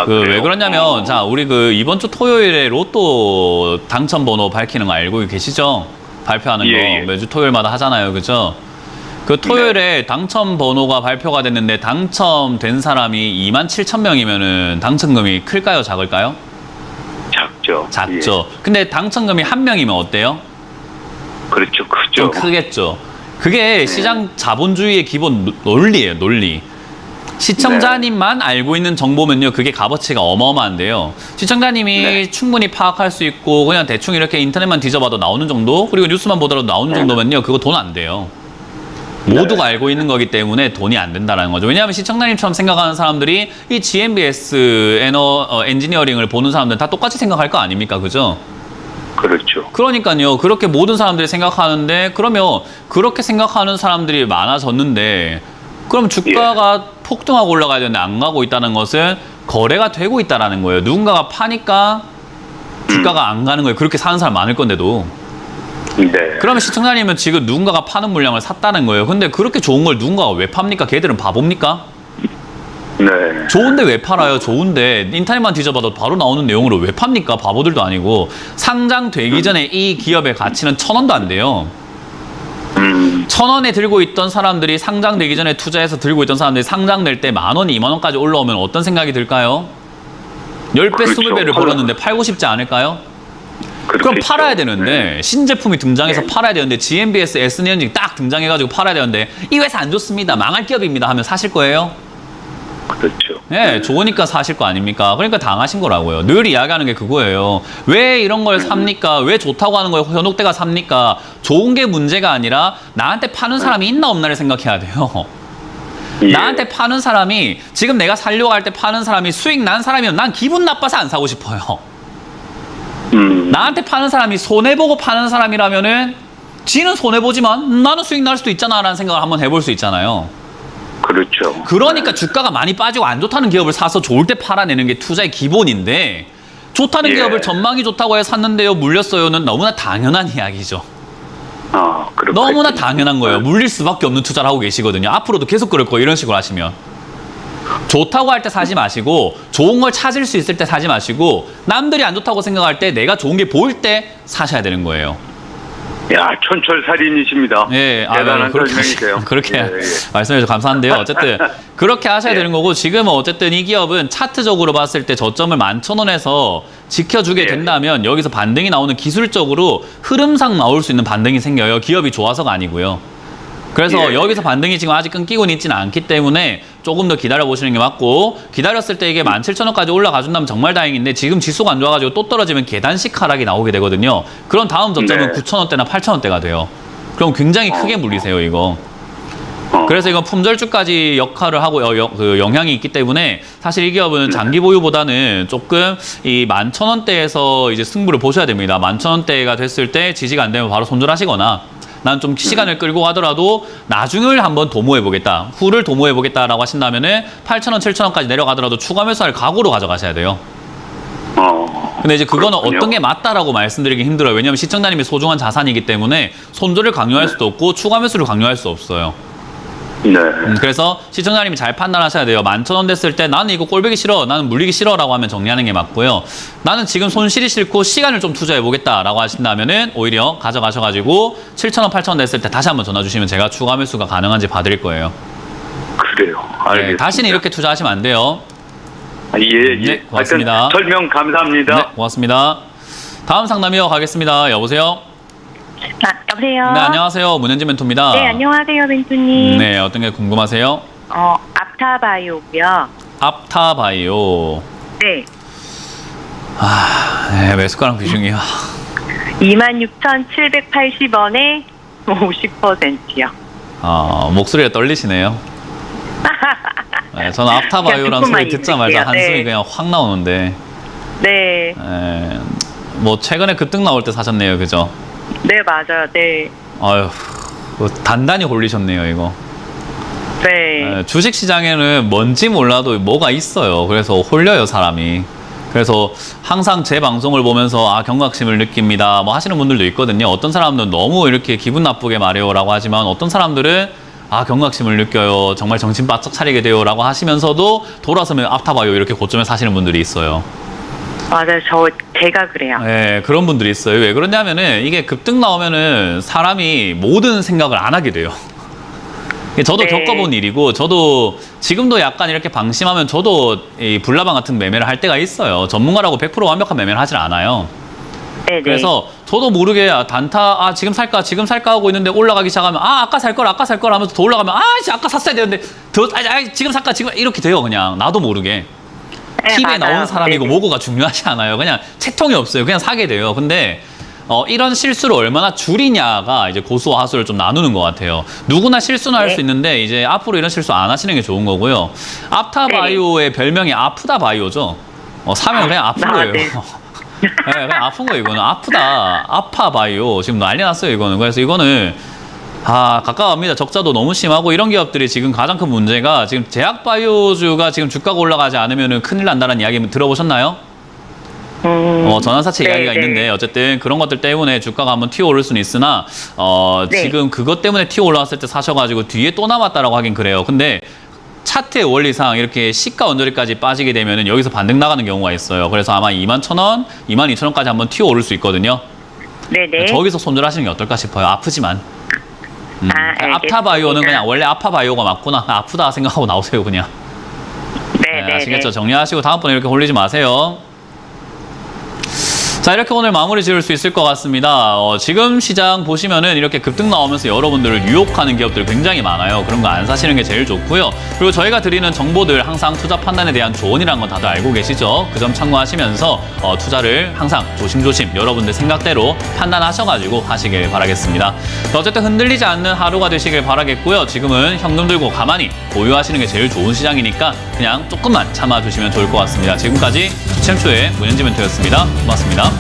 S3: 왜 그러냐면 자, 우리 이번 주 토요일에 로또 당첨 번호 밝히는 거 알고 계시죠? 발표하는 거 매주 토요일마다 하잖아요, 그죠? 그 토요일에 당첨 번호가 발표가 됐는데 당첨된 사람이 27,000명이면은 당첨금이 클까요, 작을까요?
S7: 작죠.
S3: 작죠. 근데 당첨금이 한 명이면 어때요?
S7: 그렇죠. 크죠.
S3: 좀 크겠죠. 그게 시장 자본주의의 기본 논리예요, 논리. 시청자님만 알고 있는 정보면요, 그게 값어치가 어마어마한데요. 시청자님이 충분히 파악할 수 있고 그냥 대충 이렇게 인터넷만 뒤져봐도 나오는 정도, 그리고 뉴스만 보더라도 나오는 정도면요, 그거 돈 안 돼요. 모두가 알고 있는 거기 때문에 돈이 안 된다는 거죠. 왜냐하면 시청자님처럼 생각하는 사람들이 이 GMBS 엔지니어링을 보는 사람들은 다 똑같이 생각할 거 아닙니까? 그죠?
S7: 그렇죠.
S3: 그러니까요. 그렇게 모든 사람들이 생각하는데, 그러면 그렇게 생각하는 사람들이 많아졌는데, 그럼 주가가 폭등하고 올라가야 되는데 안 가고 있다는 것은 거래가 되고 있다는 거예요. 누군가가 파니까 주가가 안 가는 거예요. 그렇게 사는 사람 많을 건데도.
S7: 네.
S3: 그러면 시청자님은 지금 누군가가 파는 물량을 샀다는 거예요. 근데 그렇게 좋은 걸 누군가가 왜 팝니까? 걔들은 바보입니까?
S7: 네.
S3: 좋은데 왜 팔아요? 좋은데 인터넷만 뒤져봐도 바로 나오는 내용으로 왜 팝니까? 바보들도 아니고. 상장되기 전에 이 기업의 가치는 1,000원도 안 돼요. 1,000원에 들고 있던 사람들이 상장되기 전에 투자해서 들고 있던 사람들이 상장될 때 10,000원, 20,000원까지 올라오면 어떤 생각이 들까요? 10배,
S7: 그렇죠.
S3: 20배를 벌었는데 팔고 싶지 않을까요? 그럼
S7: 그렇겠죠.
S3: 팔아야 되는데, 신제품이 등장해서 팔아야 되는데, GMBS, SNen지 딱 등장해가지고 팔아야 되는데, 이 회사 안 좋습니다, 망할 기업입니다 하면 사실 거예요?
S7: 그렇죠.
S3: 네, 좋으니까 사실 거 아닙니까? 그러니까 당하신 거라고요. 늘 이야기하는 게 그거예요. 왜 이런 걸 삽니까? 왜 좋다고 하는 걸 현혹대가 삽니까? 좋은 게 문제가 아니라 나한테 파는 사람이 있나 없나를 생각해야 돼요.
S7: 예.
S3: 나한테 파는 사람이, 지금 내가 살려고 할 때 파는 사람이 수익 난 사람이면 난 기분 나빠서 안 사고 싶어요. 나한테 파는 사람이 손해보고 파는 사람이라면은 지는 손해보지만 나는 수익 날 수도 있잖아 라는 생각을 한번 해볼 수 있잖아요.
S7: 그렇죠.
S3: 그러니까 주가가 많이 빠지고 안 좋다는 기업을 사서 좋을 때 팔아내는 게 투자의 기본인데, 좋다는
S7: 예.
S3: 기업을 전망이 좋다고 해서 샀는데요, 물렸어요는 너무나 당연한 이야기죠.
S7: 그렇겠죠.
S3: 너무나 당연한 거예요. 물릴 수밖에 없는 투자를 하고 계시거든요. 앞으로도 계속 그럴 거예요, 이런 식으로 하시면. 좋다고 할 때 사지 마시고, 좋은 걸 찾을 수 있을 때 사지 마시고, 남들이 안 좋다고 생각할 때 내가 좋은 게 보일 때 사셔야 되는 거예요.
S7: 야, 촌철살인이십니다.
S3: 예,
S7: 대단한
S3: 그렇게
S7: 설명이세요.
S3: 그렇게
S7: 예.
S3: 말씀해 주셔서 감사한데요. 어쨌든 그렇게 하셔야
S7: 예.
S3: 되는 거고, 지금은 어쨌든 이 기업은 차트적으로 봤을 때 저점을 11,000원에서 지켜주게
S7: 예.
S3: 된다면 여기서 반등이 나오는, 기술적으로 흐름상 나올 수 있는 반등이 생겨요. 기업이 좋아서가 아니고요. 그래서
S7: 예.
S3: 여기서 반등이 지금 아직 끊기고는 있지는 않기 때문에 조금 더 기다려보시는 게 맞고, 기다렸을 때 이게 17,000원까지 올라가 준다면 정말 다행인데, 지금 지수가 안 좋아가지고 또 떨어지면 계단식 하락이 나오게 되거든요. 그럼 다음 저점은
S7: 네.
S3: 9,000원대나 8,000원대가 돼요. 그럼 굉장히 크게 물리세요, 이거. 그래서 이건 품절주까지 역할을 하고 그 영향이 있기 때문에, 사실 이 기업은 장기 보유보다는 조금 이 11,000원대에서 이제 승부를 보셔야 됩니다. 11,000원대가 됐을 때 지지가 안 되면 바로 손절하시거나, 난 좀 시간을 끌고 가더라도 나중을 한번 도모해보겠다, 후를 도모해보겠다라고 하신다면은 8,000원, 7,000원까지 내려가더라도 추가 매수할 각오로 가져가셔야 돼요. 근데 이제 그거는
S7: 그렇군요.
S3: 어떤 게 맞다라고 말씀드리기 힘들어요. 왜냐하면 시청자님이 소중한 자산이기 때문에 손절을 강요할 수도 없고 추가 매수를 강요할 수 없어요.
S7: 네.
S3: 그래서 시청자님이 잘 판단하셔야 돼요. 11,000원 됐을 때 나는 이거 꼴보기 싫어, 나는 물리기 싫어 라고 하면 정리하는 게 맞고요. 나는 지금 손실이 싫고 시간을 좀 투자해 보겠다 라고 하신다면은 오히려 가져가셔가지고 7,000원, 8,000원 됐을 때 다시 한번 전화 주시면 제가 추가 매수가 가능한지 봐드릴 거예요.
S7: 그래요. 알겠습니다.
S3: 네, 다시는 이렇게 투자하시면 안 돼요.
S7: 예.
S3: 네, 고맙습니다.
S7: 하여튼 설명 감사합니다.
S3: 네, 고맙습니다. 다음 상담 이어가겠습니다. 여보세요?
S6: 여보세요.
S3: 네, 안녕하세요. 문현진 멘토입니다.
S6: 네, 안녕하세요, 멘토님.
S3: 네, 어떤 게 궁금하세요?
S6: 앞타바이오고요.
S3: 앞타바이오.
S6: 네.
S3: 네, 매수가랑 비중이요.
S6: 26,780원에 50%요.
S3: 목소리가 떨리시네요. 네, 저는 앞타바이오라는
S6: 듣고만
S3: 소리 듣자마자
S6: 있을게요.
S3: 한숨이
S6: 네.
S3: 그냥 확 나오는데,
S6: 네.
S3: 뭐 최근에 급등 나올 때 사셨네요, 그죠?
S6: 네, 맞아요. 네.
S3: 아유, 단단히 홀리셨네요, 이거.
S6: 네.
S3: 주식 시장에는 뭔지 몰라도 뭐가 있어요. 그래서 홀려요, 사람이. 그래서 항상 제 방송을 보면서 경각심을 느낍니다 뭐 하시는 분들도 있거든요. 어떤 사람들은 너무 이렇게 기분 나쁘게 말해요라고 하지만, 어떤 사람들은 경각심을 느껴요, 정말 정신 바짝 차리게 돼요 라고 하시면서도 돌아서면 앞타바이오 이렇게 고점에 사시는 분들이 있어요.
S6: 맞아요. 제가 그래요.
S3: 네, 그런 분들이 있어요. 왜 그러냐면은 이게 급등 나오면은 사람이 모든 생각을 안 하게 돼요. 저도
S6: 네.
S3: 겪어본 일이고, 저도 지금도 약간 이렇게 방심하면 저도 이 불나방 같은 매매를 할 때가 있어요. 전문가라고 100% 완벽한 매매를 하질 않아요.
S6: 네네.
S3: 그래서 저도 모르게 단타 지금 살까 하고 있는데 올라가기 시작하면 아까 살 걸 하면서 더 올라가면 아까 샀어야 되는데 지금 살까 지금 이렇게 돼요. 그냥 나도 모르게.
S6: 네,
S3: TV에
S6: 맞아요.
S3: 나온 사람이고
S6: 네네.
S3: 뭐고가 중요하지 않아요. 그냥 채통이 없어요. 그냥 사게 돼요. 근데 이런 실수를 얼마나 줄이냐가 이제 고수와 하수를 좀 나누는 것 같아요. 누구나 실수는 할 수 있는데 이제 앞으로 이런 실수 안 하시는 게 좋은 거고요. 아프타바이오의 별명이 아프다바이오죠. 사면 그냥 아픈 거예요.
S6: 네.
S3: 네, 그냥 아픈 거예요. 이거는 아파바이오 지금 난리 났어요. 이거는. 그래서 이거는 가까워합니다. 적자도 너무 심하고 이런 기업들이 지금 가장 큰 문제가 지금 제약바이오주가 지금 주가가 올라가지 않으면 큰일 난다는 이야기 들어보셨나요? 전환사채
S6: 네,
S3: 이야기가
S6: 네.
S3: 있는데 어쨌든 그런 것들 때문에 주가가 한번 튀어오를 수는 있으나
S6: 네.
S3: 지금 그것 때문에 튀어올라왔을 때 사셔가지고 뒤에 또 남았다라고 하긴 그래요. 근데 차트의 원리상 이렇게 시가 언저리까지 빠지게 되면은 여기서 반등 나가는 경우가 있어요. 그래서 아마 21,000원, 22,000원까지 한번 튀어오를 수 있거든요.
S6: 네네.
S3: 저기서 손절하시는 게 어떨까 싶어요. 아프지만.
S6: 알겠습니다.
S3: 아프타바이오는 그냥 원래 아파바이오가 맞구나. 아프다 생각하고 나오세요, 그냥.
S6: 네네.
S3: 아시겠죠? 정리하시고 다음번에 이렇게 홀리지 마세요. 자, 이렇게 오늘 마무리 지을 수 있을 것 같습니다. 지금 시장 보시면은 이렇게 급등 나오면서 여러분들을 유혹하는 기업들 굉장히 많아요. 그런 거 안 사시는 게 제일 좋고요. 그리고 저희가 드리는 정보들 항상 투자 판단에 대한 조언이라는 건 다들 알고 계시죠? 그 점 참고하시면서 투자를 항상 조심조심 여러분들 생각대로 판단하셔가지고 하시길 바라겠습니다. 어쨌든 흔들리지 않는 하루가 되시길 바라겠고요. 지금은 현금 들고 가만히 보유하시는 게 제일 좋은 시장이니까 그냥 조금만 참아주시면 좋을 것 같습니다. 지금까지 주챔쇼의 문현지 멘토였습니다. 고맙습니다.